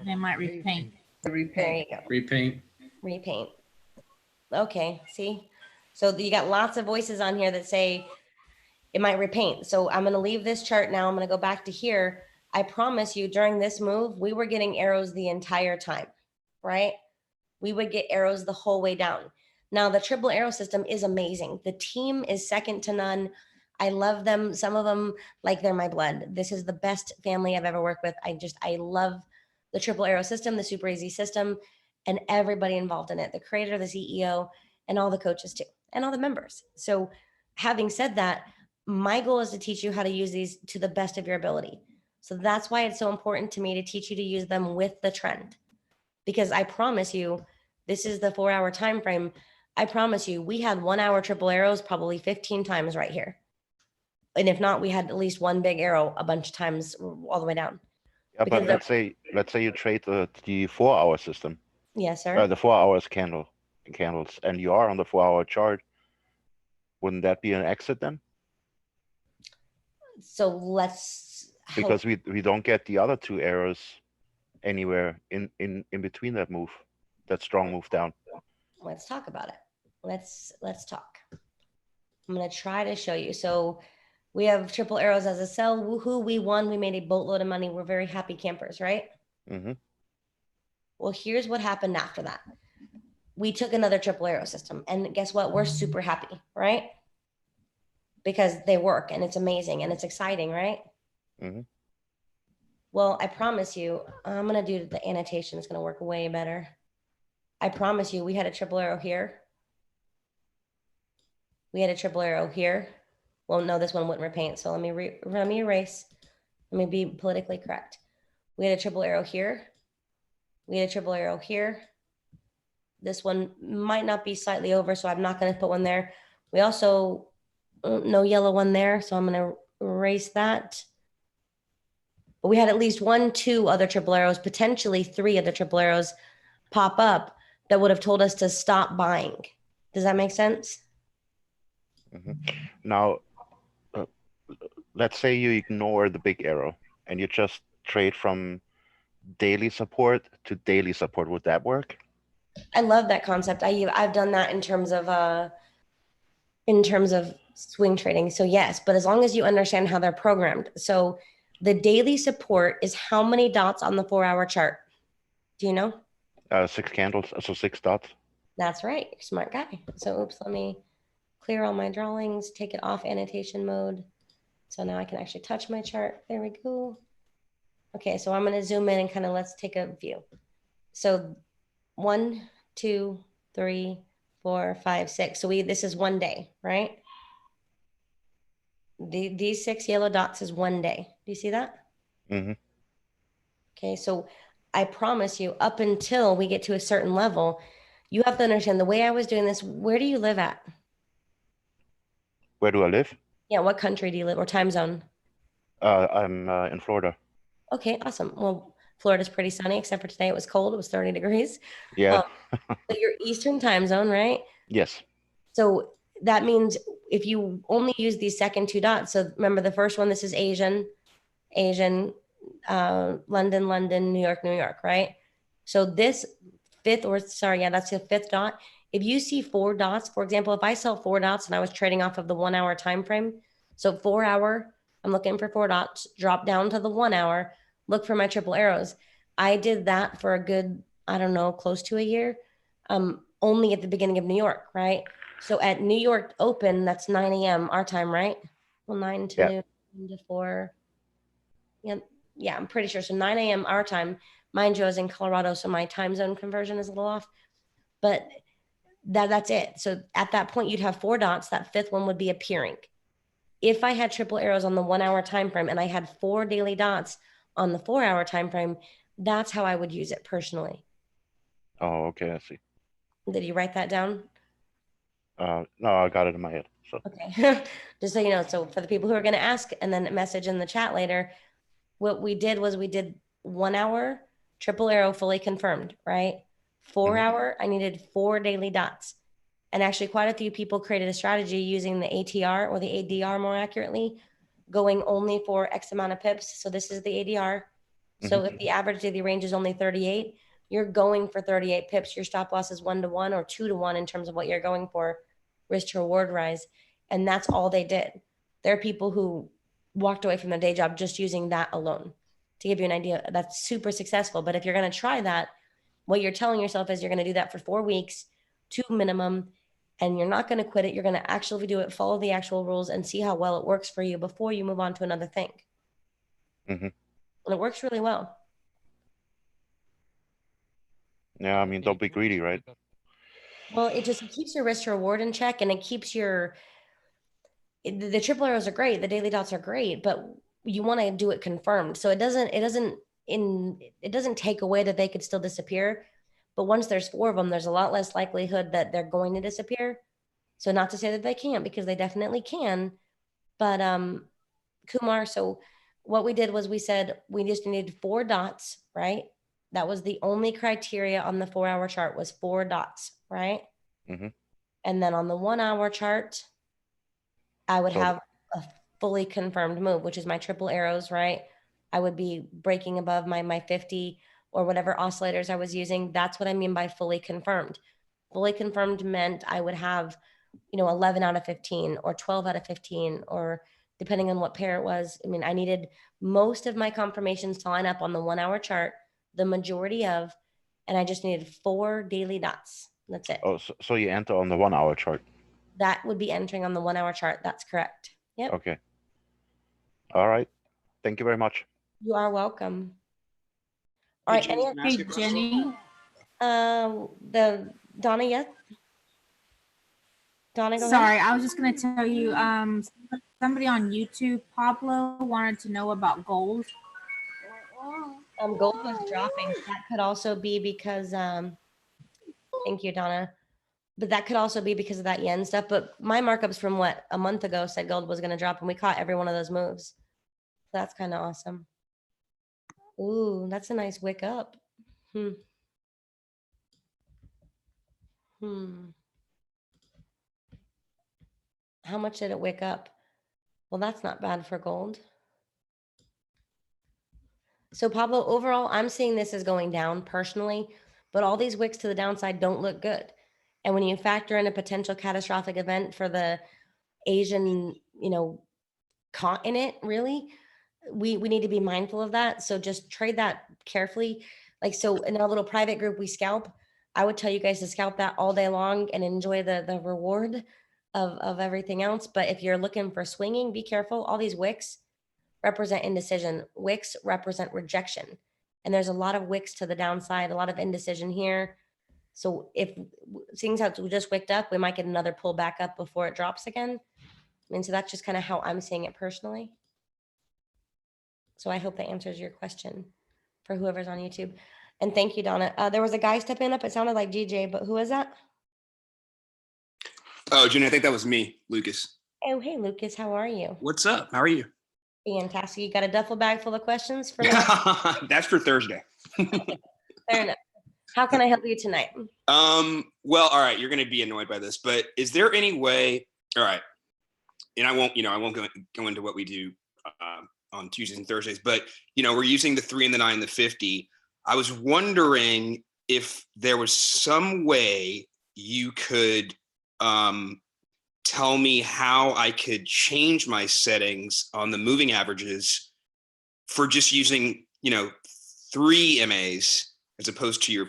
They might repaint. There you go. Repaint. Okay, see? So you got lots of voices on here that say it might repaint. So I'm going to leave this chart now. I'm going to go back to here. I promise you during this move, we were getting arrows the entire time, right? We would get arrows the whole way down. Now, the triple arrow system is amazing. The team is second to none. I love them. Some of them, like they're my blood. This is the best family I've ever worked with. I love the triple arrow system, the SuperEZ system, and everybody involved in it, the creator, the CEO, and all the coaches too, and all the members. So having said that, my goal is to teach you how to use these to the best of your ability. So that's why it's so important to me to teach you to use them with the trend. Because I promise you, this is the 4-hour time frame. I promise you, we had 1 hour triple arrows probably 15 times right here. And if not, we had at least one big arrow a bunch of times all the way down. Yeah, but let's say you trade the 4-hour system. Yes, sir. The 4 hours candles, and you are on the 4-hour chart. Wouldn't that be an exit then? So let's because we don't get the other 2 arrows anywhere in between that move, that strong move down. Let's talk about it. Let's talk. I'm going to try to show you. So we have triple arrows as a sell. Woohoo, we won. We made a boatload of money. We're very happy campers, right? Well, here's what happened after that. We took another triple arrow system, and guess what? We're super happy, right? Because they work, and it's amazing, and it's exciting, right? Well, I promise you, I'm going to do the annotation. It's going to work way better. I promise you, we had a triple arrow here. We had a triple arrow here. Well, no, this one wouldn't repaint. So let me erase. Let me be politically correct. We had a triple arrow here. We had a triple arrow here. This one might not be slightly over, so I'm not going to put one there. We also, no yellow one there, so I'm going to erase that. But we had at least 1, 2 other triple arrows, potentially 3 other triple arrows pop up that would have told us to stop buying. Does that make sense? Now, let's say you ignore the big arrow and you just trade from daily support to daily support. Would that work? I love that concept. I've done that in terms of swing trading. So yes, but as long as you understand how they're programmed. So the daily support is how many dots on the 4-hour chart? Do you know? 6 candles, so 6 dots. That's right. Smart guy. So oops, let me clear all my drawings, take it off annotation mode. So now I can actually touch my chart. There we go. Okay, so I'm going to zoom in and kind of let's take a view. So 1, 2, 3, 4, 5, 6. So this is one day, right? These 6 yellow dots is one day. Do you see that? Mm-hmm. Okay, so I promise you, up until we get to a certain level, you have to understand the way I was doing this. Where do you live at? Where do I live? Yeah, what country do you live or time zone? I'm in Florida. Okay, awesome. Well, Florida's pretty sunny, except for today it was cold. It was 30 degrees. Yeah. So you're Eastern time zone, right? Yes. So that means if you only use these second 2 dots, so remember the first one, this is Asian, London, New York, right? So this that's the 5th dot. If you see 4 dots, for example, if I saw 4 dots and I was trading off of the 1 hour time frame, so 4 hour, I'm looking for 4 dots, drop down to the 1 hour, look for my triple arrows. I did that for a good, I don't know, close to a year, only at the beginning of New York, right? So at New York Open, that's 9 a.m. our time, right? Well, 9 to Yeah. 4. Yeah, I'm pretty sure. So 9 a.m. our time. Mind you, I was in Colorado, so my time zone conversion is a little off. But that's it. So at that point, you'd have 4 dots. That 5th one would be appearing. If I had triple arrows on the 1 hour time frame and I had 4 daily dots on the 4 hour time frame, that's how I would use it personally. Oh, okay. I see. Did you write that down? No, I got it in my head. So Okay. Just so you know. So for the people who are going to ask and then message in the chat later, what we did was we did 1 hour triple arrow fully confirmed, right? 4 hour, I needed 4 daily dots. And actually quite a few people created a strategy using the ATR or the ADR more accurately, going only for X amount of pips. So this is the ADR. So if the average daily range is only 38, you're going for 38 pips. Your stop loss is 1 to 1 or 2 to 1 in terms of what you're going for, risk to reward rise. And that's all they did. There are people who walked away from their day job just using that alone. To give you an idea, that's super successful. But if you're going to try that, what you're telling yourself is you're going to do that for 4 weeks, 2 minimum, and you're not going to quit it. You're going to actually do it, follow the actual rules, and see how well it works for you before you move on to another thing. And it works really well. yeah, I mean, don't be greedy, right? Well, it just keeps your risk to reward in check, and it keeps the triple arrows are great, the daily dots are great, but you want to do it confirmed. So it doesn't take away that they could still disappear. But once there's 4 of them, there's a lot less likelihood that they're going to disappear. So not to say that they can't, because they definitely can. But Kumar, so what we did was we said we just needed 4 dots, right? That was the only criteria on the 4 hour chart was 4 dots, right? And then on the 1 hour chart, I would have a fully confirmed move, which is my triple arrows, right? I would be breaking above my 50 or whatever oscillators I was using. That's what I mean by fully confirmed. Fully confirmed meant I would have, 11 out of 15 or 12 out of 15, or depending on what pair it was. I mean, I needed most of my confirmations to line up on the 1 hour chart, the majority of, and I just needed 4 daily dots. That's it. Oh, so you enter on the 1 hour chart. That would be entering on the 1 hour chart. That's correct. Yep. Okay. All right. Thank you very much. You are welcome. All right. Hey, Jenny. The Donna, yes? Donna, go Sorry, ahead. I was just going to tell you, somebody on YouTube, Pablo, wanted to know about gold. Gold was dropping. That could also be because, thank you, Donna. But that could also be because of that yen stuff. But my markups from a month ago said gold was going to drop, and we caught every one of those moves. So that's kind of awesome. Ooh, that's a nice wick up. How much did it wick up? Well, that's not bad for gold. So Pablo, overall, I'm seeing this as going down personally, but all these wicks to the downside don't look good. And when you factor in a potential catastrophic event for the Asian, continent, really, we need to be mindful of that. So just trade that carefully. Like, so in our little private group, we scalp. I would tell you guys to scalp that all day long and enjoy the reward of everything else. But if you're looking for swinging, be careful. All these wicks represent indecision. Wicks represent rejection. And there's a lot of wicks to the downside, a lot of indecision here. So if seeing how we just wicked up, we might get another pull back up before it drops again. And so that's just kind of how I'm seeing it personally. So I hope that answers your question for whoever's on YouTube. And thank you, Donna. There was a guy stepping up. It sounded like GJ, but who is that? Oh, Jenny, I think that was me, Lucas. Oh, hey, Lucas. How are you? What's up? How are you? Fantastic. You got a duffel bag full of questions for me? That's for Thursday. Fair enough. How can I help you tonight? Well, all right, you're going to be annoyed by this, but is there any way, all right, and I won't go into what we do on Tuesdays and Thursdays, but, we're using the 3 and the 9 and the 50. I was wondering if there was some way you could tell me how I could change my settings on the moving averages for just using, 3 MAs as opposed to your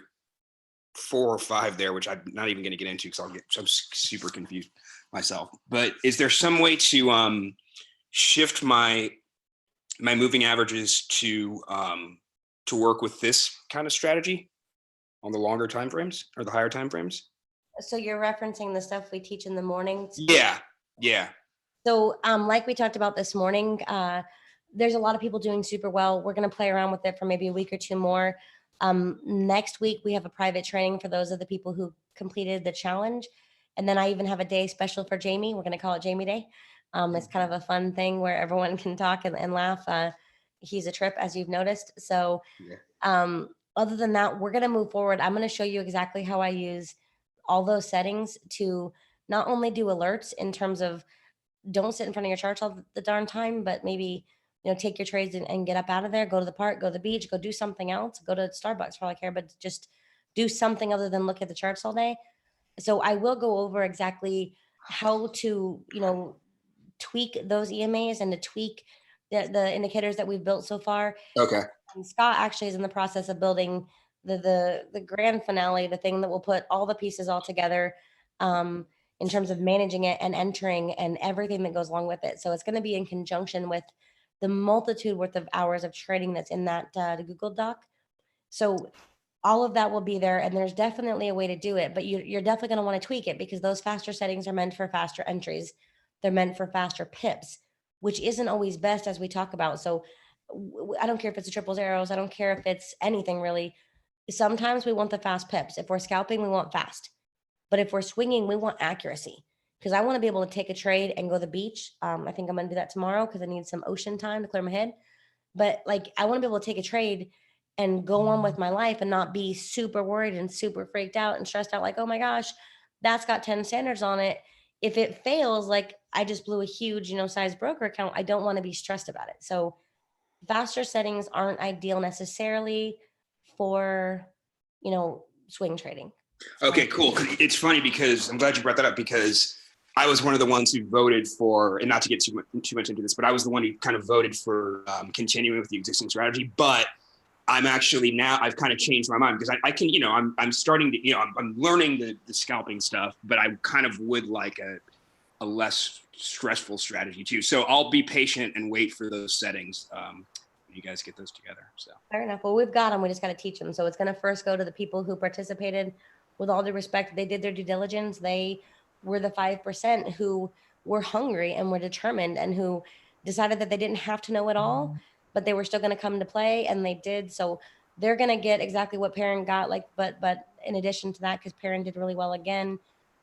4 or 5 there, which I'm not even going to get into because I'm super confused myself. But is there some way to shift my moving averages to work with this kind of strategy on the longer time frames or the higher time frames? So you're referencing the stuff we teach in the mornings? Yeah. So like we talked about this morning, there's a lot of people doing super well. We're going to play around with it for maybe a week or 2 more. Next week, we have a private training for those of the people who completed the challenge. And then I even have a day special for Jamie. We're going to call it Jamie Day. It's kind of a fun thing where everyone can talk and laugh. He's a trip, as you've noticed. So other than that, we're going to move forward. I'm going to show you exactly how I use all those settings to not only do alerts in terms of don't sit in front of your charts all the darn time, but maybe, take your trades and get up out of there, go to the park, go to the beach, go do something else, go to Starbucks for all I care, but just do something other than look at the charts all day. So I will go over exactly how to, tweak those EMAs and to tweak the indicators that we've built so far. Okay. And Scott actually is in the process of building the grand finale, the thing that will put all the pieces all together in terms of managing it and entering and everything that goes along with it. So it's going to be in conjunction with the multitude worth of hours of trading that's in that the Google Doc. So all of that will be there, and there's definitely a way to do it, but you're definitely going to want to tweak it because those faster settings are meant for faster entries. They're meant for faster pips, which isn't always best as we talk about. So I don't care if it's a triple zeros. I don't care if it's anything really. Sometimes we want the fast pips. If we're scalping, we want fast. But if we're swinging, we want accuracy. Because I want to be able to take a trade and go to the beach. I think I'm going to do that tomorrow because I need some ocean time to clear my head. But I want to be able to take a trade and go on with my life and not be super worried and super freaked out and stressed out. Like, oh my gosh, that's got 10 standards on it. If it fails, I just blew a huge, size broker account. I don't want to be stressed about it. So faster settings aren't ideal necessarily for, swing trading. Okay, cool. It's funny because I'm glad you brought that up because I was one of the ones who voted for, and not to get too much into this, but I was the one who kind of voted for continuing with the existing strategy. But I'm actually now, I've kind of changed my mind because I can, I'm starting to, I'm learning the scalping stuff, but I kind of would like a less stressful strategy too. So I'll be patient and wait for those settings. You guys get those together. So fair enough. Well, we've got them. We just got to teach them. So it's going to first go to the people who participated. With all due respect, they did their due diligence. They were the 5% who were hungry and were determined and who decided that they didn't have to know it all, but they were still going to come to play, and they did. So they're going to get exactly what Perrin got, but in addition to that, because Perrin did really well again,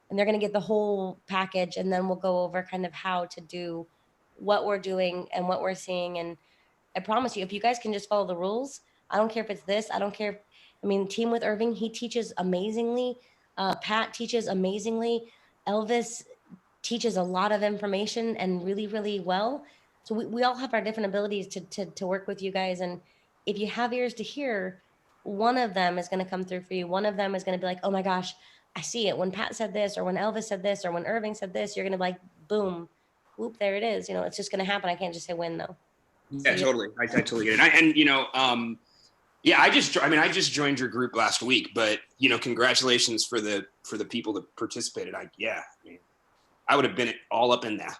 and they're going to get the whole package, and then we'll go over kind of how to do what we're doing and what we're seeing. And I promise you, if you guys can just follow the rules, I don't care if it's this, I don't care. Team with Irving, he teaches amazingly. Pat teaches amazingly. Elvis teaches a lot of information and really, really well. So we all have our different abilities to work with you guys. And if you have ears to hear, one of them is going to come through for you. One of them is going to be like, oh my gosh, I see it. When Pat said this, or when Elvis said this, or when Irving said this, you're going to be like, boom, whoop, there it is. You know, it's just going to happen. I can't just say when though. Yeah, totally. I totally get it. And you know, yeah, I just joined your group last week, but you know, congratulations for the people that participated. I would have been all up in that.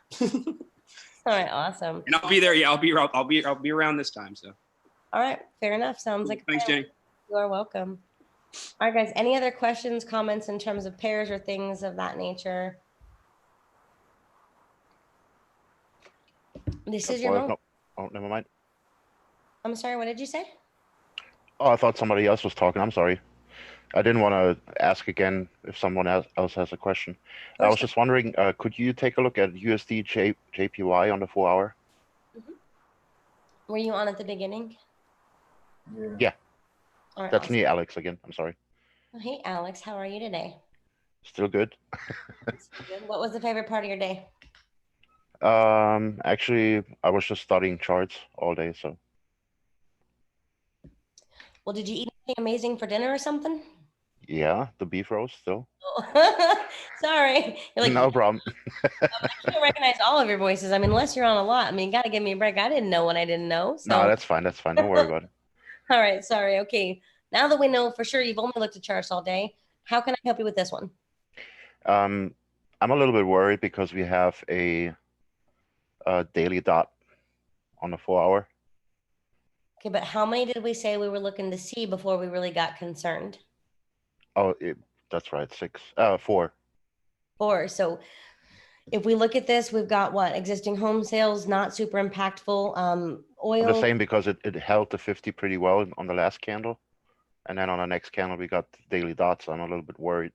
All right, awesome. And I'll be there. Yeah, I'll be around this time. So. All right, fair enough. Sounds like thanks, Jenny. You are welcome. All right, guys. Any other questions, comments in terms of pairs or things of that nature? This is your moment. Oh, never mind. I'm sorry. What did you say? Oh, I thought somebody else was talking. I'm sorry. I didn't want to ask again if someone else has a question. I was just wondering, could you take a look at USD JPY on the 4 hour? Were you on at the beginning? Yeah. All right, That's awesome. me, Alex, again. I'm sorry. Hey, Alex, how are you today? Still good. Good. What was the favorite part of your day? Actually, I was just studying charts all day, so. Well, did you eat anything amazing for dinner or something? Yeah, the beef roast still. Oh, sorry. You're like, No problem. I can't recognize all of your voices. I mean, unless you're on a lot. I mean, you got to give me a break. I didn't know what I didn't know. So. No, that's fine. That's fine. Don't worry about it. All right. Sorry. Okay. Now that we know for sure you've only looked at charts all day, how can I help you with this one? I'm a little bit worried because we have a daily dot on the 4 hour. Okay, but how many did we say we were looking to see before we really got concerned? Oh, that's right. 4. 4. So if we look at this, we've got what? Existing home sales, not super impactful. Oil. The same because it held the 50 pretty well on the last candle. And then on the next candle, we got daily dots. So I'm a little bit worried.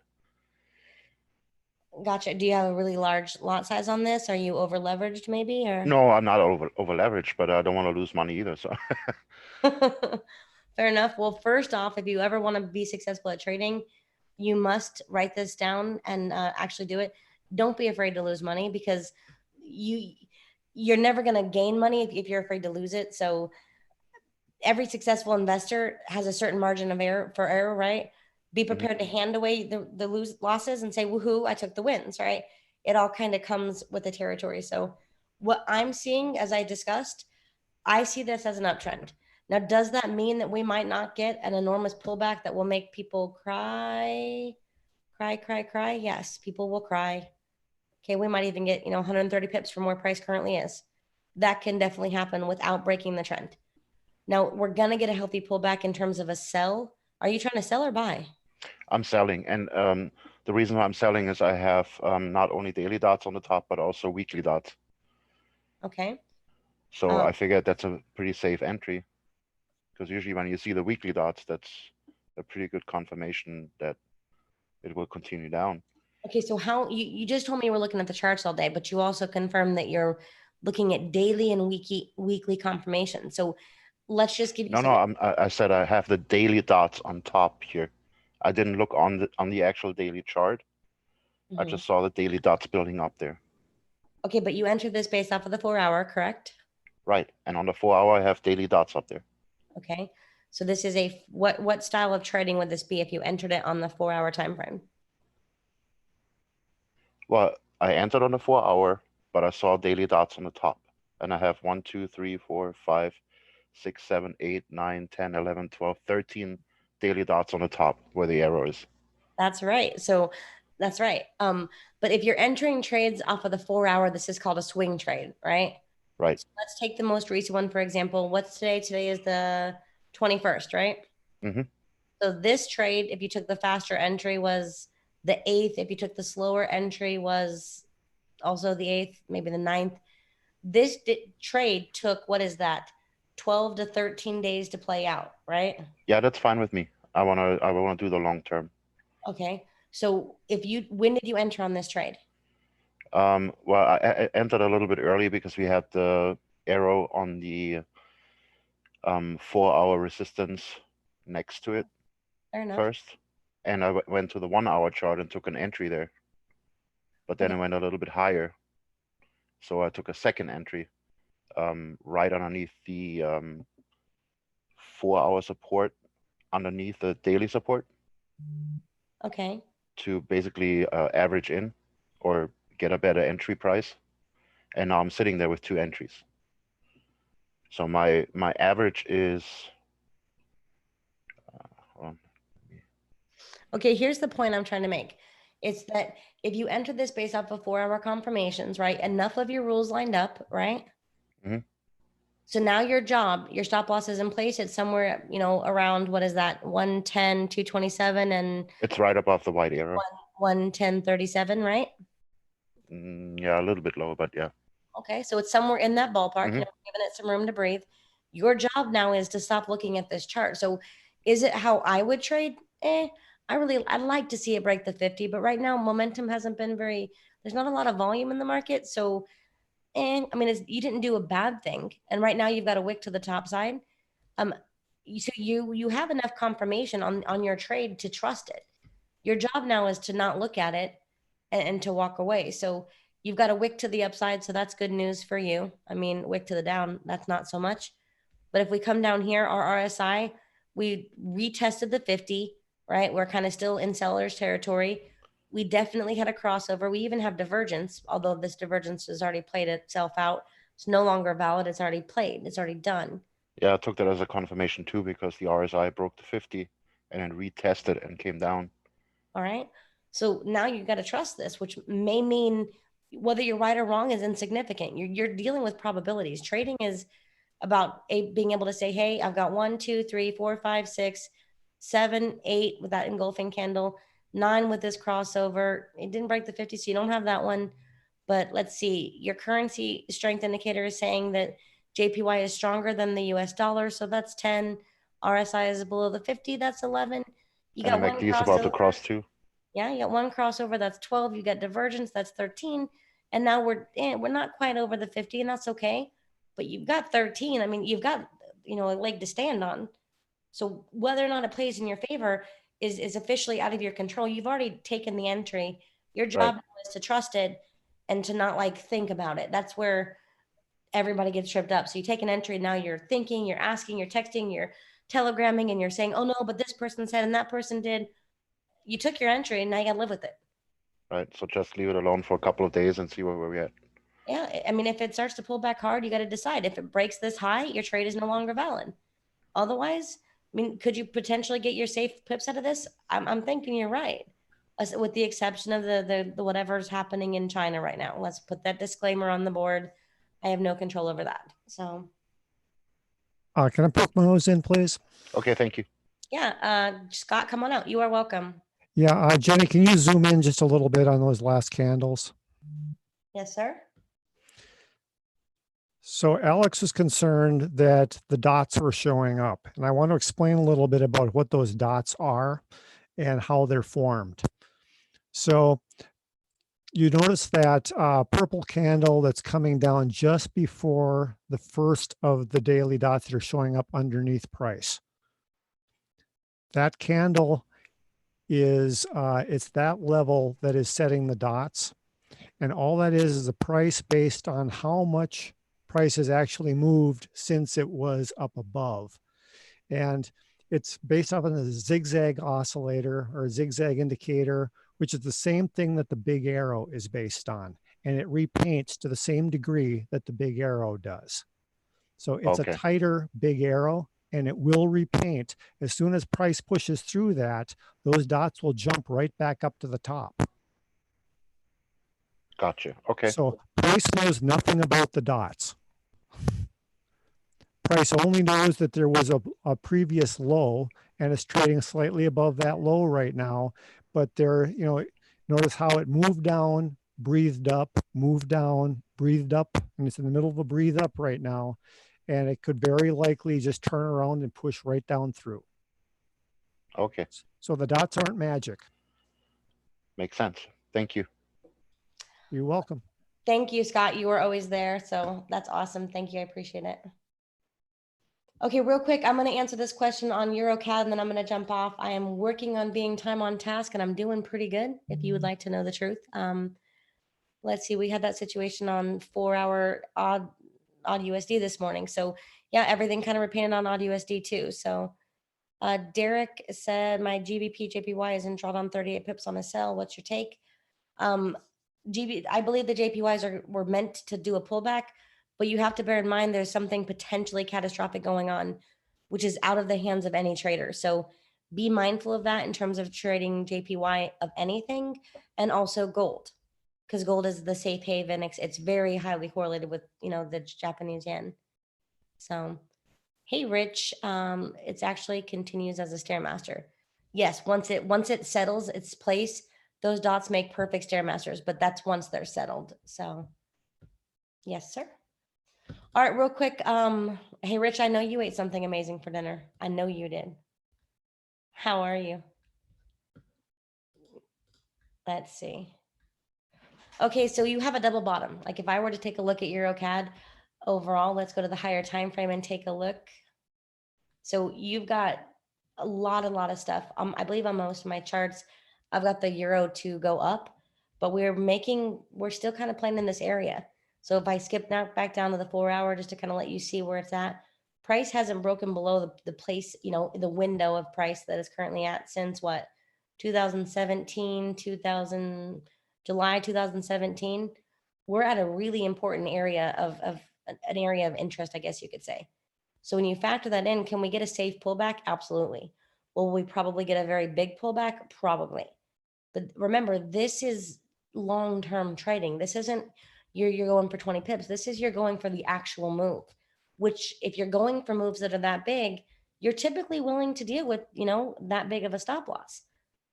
Gotcha. Do you have a really large lot size on this? Are you over leveraged maybe? Or No, I'm not over leveraged, but I don't want to lose money either. So fair enough. Well, first off, if you ever want to be successful at trading, you must write this down and actually do it. Don't be afraid to lose money because you're never going to gain money if you're afraid to lose it. So every successful investor has a certain margin of error, right? Be prepared to hand away the losses and say, woohoo, I took the wins, right? It all kind of comes with the territory. So what I'm seeing, as I discussed, I see this as an uptrend. Now, does that mean that we might not get an enormous pullback that will make people cry? Yes, people will cry. Okay, we might even get, 130 pips from where price currently is. That can definitely happen without breaking the trend. Now, we're going to get a healthy pullback in terms of a sell. Are you trying to sell or buy? I'm selling. And the reason why I'm selling is I have not only daily dots on the top, but also weekly dots. Okay. So I figured that's a pretty safe entry. Because usually when you see the weekly dots, that's a pretty good confirmation that it will continue down. Okay, so how you just told me you were looking at the charts all day, but you also confirmed that you're looking at daily and weekly confirmation. So let's just give you I said I have the daily dots on top here. I didn't look on the actual daily chart. I just saw the daily dots building up there. Okay, but you entered this based off of the 4 hour, correct? Right, and on the 4 hour, I have daily dots up there. Okay, so this is what style of trading would this be if you entered it on the 4 hour time frame? Well, I entered on the 4 hour, but I saw daily dots on the top, and I have 1, 2, 3, 4, 5, 6, 7, 8, 9, 10, 11, 12, 13 daily dots on the top where the arrow is. That's right. So that's right. But if you're entering trades off of the 4 hour, this is called a swing trade, right? Right. So let's take the most recent one, for example. What's today? Today is the 21st, right? Mm-hmm. So this trade, if you took the faster entry, was the 8th. If you took the slower entry, was also the 8th, maybe the 9th. This trade took, what is that? 12 to 13 days to play out, right? Yeah, that's fine with me. I wanna do the long term. Okay. So when did you enter on this trade? Well, I entered a little bit early because we had the arrow on the 4 hour resistance next to it first. And I went to the 1 hour chart and took an entry there. But then it went a little bit higher. So I took a second entry right underneath the 4-hour support underneath the daily support Okay. to basically average in or get a better entry price. And now I'm sitting there with 2 entries. So my average is, hold on. Okay, here's the point I'm trying to make. It's that if you enter this based off of 4-hour confirmations, right? Enough of your rules lined up, right? Mhm. So now your job, your stop loss is in place. It's somewhere, around, what is that? 110, 227 and It's right above the white arrow. 110.37, right? Yeah, a little bit lower, but yeah. Okay, so it's somewhere in that ballpark, Mhm. giving it some room to breathe. Your job now is to stop looking at this chart. So is it how I would trade? I'd like to see it break the 50, but right now momentum hasn't been there's not a lot of volume in the market. So, I mean, you didn't do a bad thing. And right now you've got a wick to the top side. So you have enough confirmation on your trade to trust it. Your job now is to not look at it and to walk away. So you've got a wick to the upside. So that's good news for you. I mean, wick to the down, that's not so much. But if we come down here, our RSI, we retested the 50, right? We're kind of still in seller's territory. We definitely had a crossover. We even have divergence, although this divergence has already played itself out. It's no longer valid. It's already played. It's already done. Yeah, I took that as a confirmation too, because the RSI broke the 50 and then retested and came down. All right. So now you've got to trust this, which may mean whether you're right or wrong is insignificant. You're dealing with probabilities. Trading is about being able to say, hey, I've got 1, 2, 3, 4, 5, 6, 7, 8 with that engulfing candle, 9 with this crossover. It didn't break the 50, so you don't have that one. But let's see, your currency strength indicator is saying that JPY is stronger than the US dollar. So that's 10. RSI is below the 50. That's 11. You got one MACD is about to crossover. cross too. Yeah, you got one crossover. That's 12. You got divergence. That's 13. And now we're not quite over the 50, and that's okay. But you've got 13. I mean, you've got, a leg to stand on. So whether or not it plays in your favor is officially out of your control. You've already taken the entry. Your job Right. is to trust it and to not think about it. That's where everybody gets tripped up. So you take an entry. Now you're thinking, you're asking, you're texting, you're telegramming, and you're saying, oh no, but this person said, and that person did. You took your entry and now you got to live with it. Right. So just leave it alone for a couple of days and see where we're at. Yeah. I mean, if it starts to pull back hard, you got to decide. If it breaks this high, your trade is no longer valid. Otherwise, I mean, could you potentially get your safe pips out of this? I'm thinking you're right. With the exception of the whatever's happening in China right now. Let's put that disclaimer on the board. I have no control over that. So. Can I poke my nose in, please? Okay, thank you. Yeah. Scott, come on out. You are welcome. Yeah, Jenny, can you zoom in just a little bit on those last candles? Yes, sir. So Alex is concerned that the dots were showing up, and I want to explain a little bit about what those dots are and how they're formed. So you notice that purple candle that's coming down just before the first of the daily dots that are showing up underneath price. That candle is it's that level that is setting the dots, and all that is a price based on how much price has actually moved since it was up above. And it's based off of a zigzag oscillator or zigzag indicator, which is the same thing that the big arrow is based on. And it repaints to the same degree that the big arrow does. So it's Okay. a tighter big arrow, and it will repaint. As soon as price pushes through that, those dots will jump right back up to the top. Gotcha. Okay. So price knows nothing about the dots. Price only knows that there was a previous low and it's trading slightly above that low right now. But there, notice how it moved down, breathed up, moved down, breathed up, and it's in the middle of a breathe up right now. And it could very likely just turn around and push right down through. Okay. So the dots aren't magic. Makes sense. Thank you. You're welcome. Thank you, Scott. You were always there. So that's awesome. Thank you. I appreciate it. Okay, real quick, I'm going to answer this question on EuroCAD and then I'm going to jump off. I am working on being time on task and I'm doing pretty good, if you would like to know the truth. Let's see, we had that situation on 4-hour odd odd USD this morning. So yeah, everything kind of repainted on odd USD too. So Derek said my GBP JPY is in drawdown 38 pips on a sell. What's your take? I believe the JPYs were meant to do a pullback, but you have to bear in mind there's something potentially catastrophic going on, which is out of the hands of any trader. So be mindful of that in terms of trading JPY of anything, and also gold, because gold is the safe haven. It's very highly correlated with, the Japanese yen. So, hey, Rich, it's actually continues as a Stairmaster. Yes, once it settles its place, those dots make perfect Stairmasters, but that's once they're settled. So, yes, sir. All right, real quick. Hey, Rich, I know you ate something amazing for dinner. I know you did. How are you? Let's see. Okay, so you have a double bottom. Like if I were to take a look at EuroCAD overall, let's go to the higher time frame and take a look. So you've got a lot of stuff. I believe on most of my charts, I've got the euro to go up, but we're still kind of playing in this area. So if I skip now back down to the 4 hour, just to kind of let you see where it's at, price hasn't broken below the place, the window of price that is currently at since what, 2017, July 2017. We're at a really important area of an area of interest, I guess you could say. So when you factor that in, can we get a safe pullback? Absolutely. Will we probably get a very big pullback? Probably. But remember, this is long-term trading. This isn't you're going for 20 pips. This is you're going for the actual move, which if you're going for moves that are that big, you're typically willing to deal with, that big of a stop loss.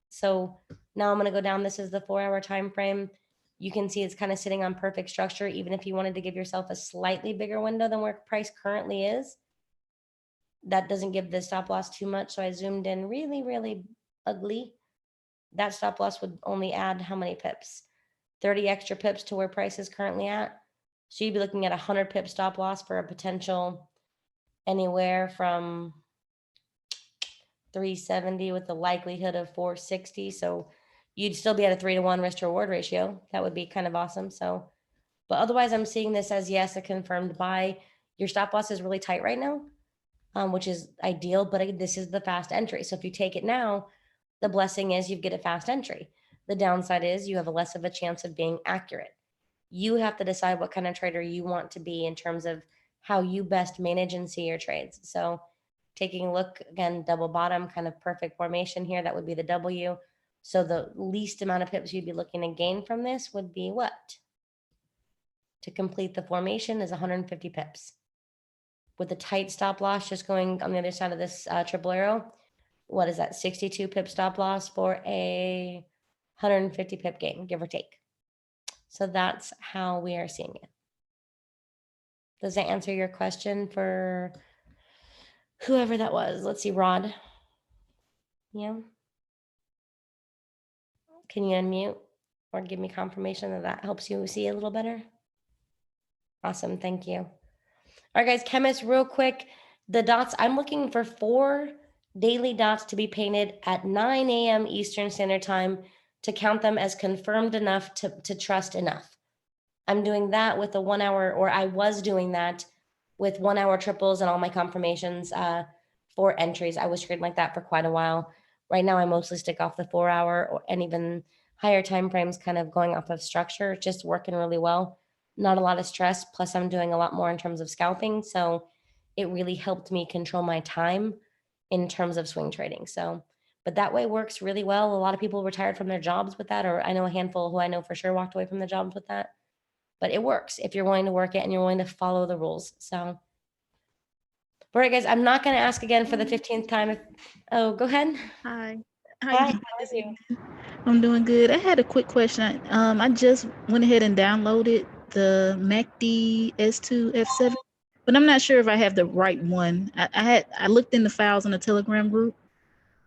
So now I'm going to go down. This is the 4 hour time frame. You can see it's kind of sitting on perfect structure. Even if you wanted to give yourself a slightly bigger window than where price currently is, that doesn't give the stop loss too much. So I zoomed in really, really ugly. That stop loss would only add how many pips? 30 extra pips to where price is currently at. So you'd be looking at 100 pip stop loss for a potential anywhere from 370 with the likelihood of 460. So you'd still be at a 3-to-1 risk to reward ratio. That would be kind of awesome. So, but otherwise I'm seeing this as, yes, a confirmed buy. Your stop loss is really tight right now, which is ideal, but this is the fast entry. So if you take it now, the blessing is you get a fast entry. The downside is you have a less of a chance of being accurate. You have to decide what kind of trader you want to be in terms of how you best manage and see your trades. So taking a look again, double bottom, kind of perfect formation here. That would be the W. So the least amount of pips you'd be looking to gain from this would be what? To complete the formation is 150 pips. With a tight stop loss just going on the other side of this triple arrow, what is that? 62 pip stop loss for a 150 pip gain, give or take. So that's how we are seeing it. Does that answer your question for whoever that was? Let's see, Rod. Yeah. Can you unmute or give me confirmation that helps you see a little better? Awesome, thank you. All right, guys, chemists, real quick. The dots, I'm looking for 4 daily dots to be painted at 9 a.m. Eastern Standard Time to count them as confirmed enough to trust enough. I'm doing that with a 1 hour, or I was doing that with 1 hour triples and all my confirmations for entries. I was trading like that for quite a while. Right now, I mostly stick off the 4 hour and even higher time frames, kind of going off of structure, just working really well. Not a lot of stress. Plus, I'm doing a lot more in terms of scalping. So it really helped me control my time in terms of swing trading. So, but that way works really well. A lot of people retired from their jobs with that, or I know a handful who I know for sure walked away from their jobs with that. But it works if you're willing to work it and you're willing to follow the rules. So, all right, guys, I'm not going to ask again for the 15th time. Oh, go ahead. Hi. Hi, how are you? I'm doing good. I had a quick question. I just went ahead and downloaded the MACD S2 F7, but I'm not sure if I have the right one. I looked in the files on the Telegram group,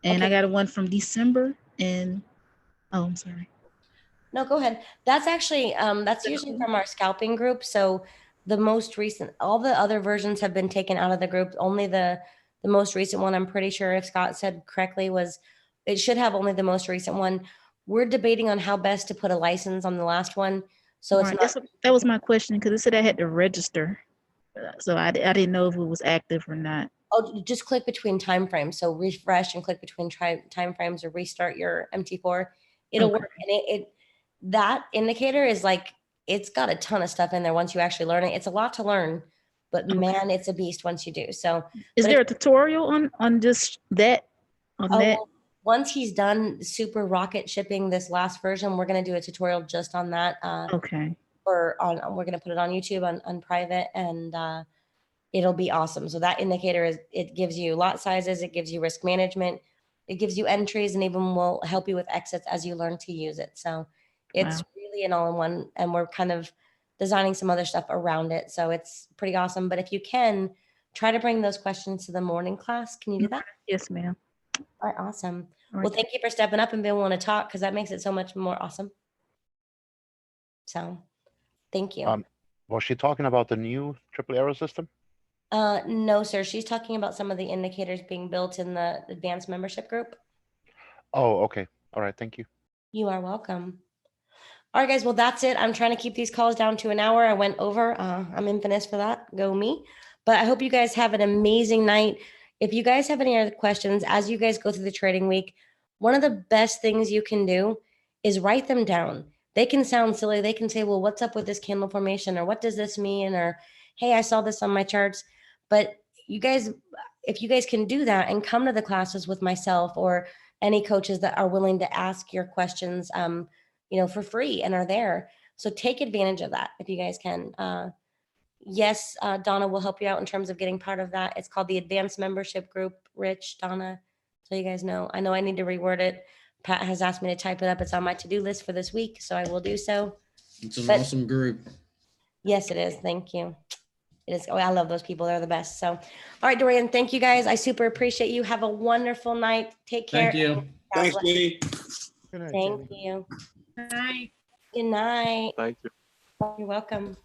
and I got a one from December. And I'm sorry. No, go ahead. That's actually that's usually from our scalping group. So the most recent, all the other versions have been taken out of the group. Only the most recent one, I'm pretty sure if Scott said correctly, was it should have only the most recent one. We're debating on how best to put a license on the last one. So it's not, that was my question, because it said I had to register. So I didn't know if it was active or not. Oh, just click between time frames. So refresh and click between time frames or restart your MT4. It'll Okay. work. And that indicator is like, it's got a ton of stuff in there once you actually learn it. It's a lot to learn, but man, it's a beast once you do. So Is but there a tutorial on just that? On that? well, once he's done super rocket shipping this last version, we're going to do a tutorial just on that. Okay. We're going to put it on YouTube on private, and it'll be awesome. So that indicator it gives you lot sizes, it gives you risk management, it gives you entries, and even will help you with exits as you learn to use it. So it's really an all-in-one, and we're kind of designing some other stuff around it. So it's pretty awesome. But if you can, try to bring those questions to the morning class. Can you do that? Yes, ma'am. All right, awesome. All right. Well, thank you for stepping up and being willing to talk, because that makes it so much more awesome. So thank you. Was she talking about the new triple arrow system? No, sir. She's talking about some of the indicators being built in the advanced membership group. Oh, okay. All right. Thank you. You are welcome. All right, guys. Well, that's it. I'm trying to keep these calls down to an hour. I went over. I'm infamous for that. Go me. But I hope you guys have an amazing night. If you guys have any other questions as you guys go through the trading week, one of the best things you can do is write them down. They can sound silly. They can say, well, what's up with this candle formation? Or what does this mean? Or, hey, I saw this on my charts. But you guys, if you guys can do that and come to the classes with myself or any coaches that are willing to ask your questions, for free and are there. So take advantage of that if you guys can. Yes, Donna will help you out in terms of getting part of that. It's called the Advanced Membership Group, Rich, Donna, so you guys know. I know I need to reword it. Pat has asked me to type it up. It's on my to-do list for this week, so I will do so. It's an awesome group. Yes, it is. Thank you. It is. Oh, I love those people. They're the best. So, all right, Dorian, thank you guys. I super appreciate you. Have a wonderful night. Take care. Thank you. Thanks, Lee. Good night, Thank Jamie. you. Good night. Good night. Thank you. You're welcome.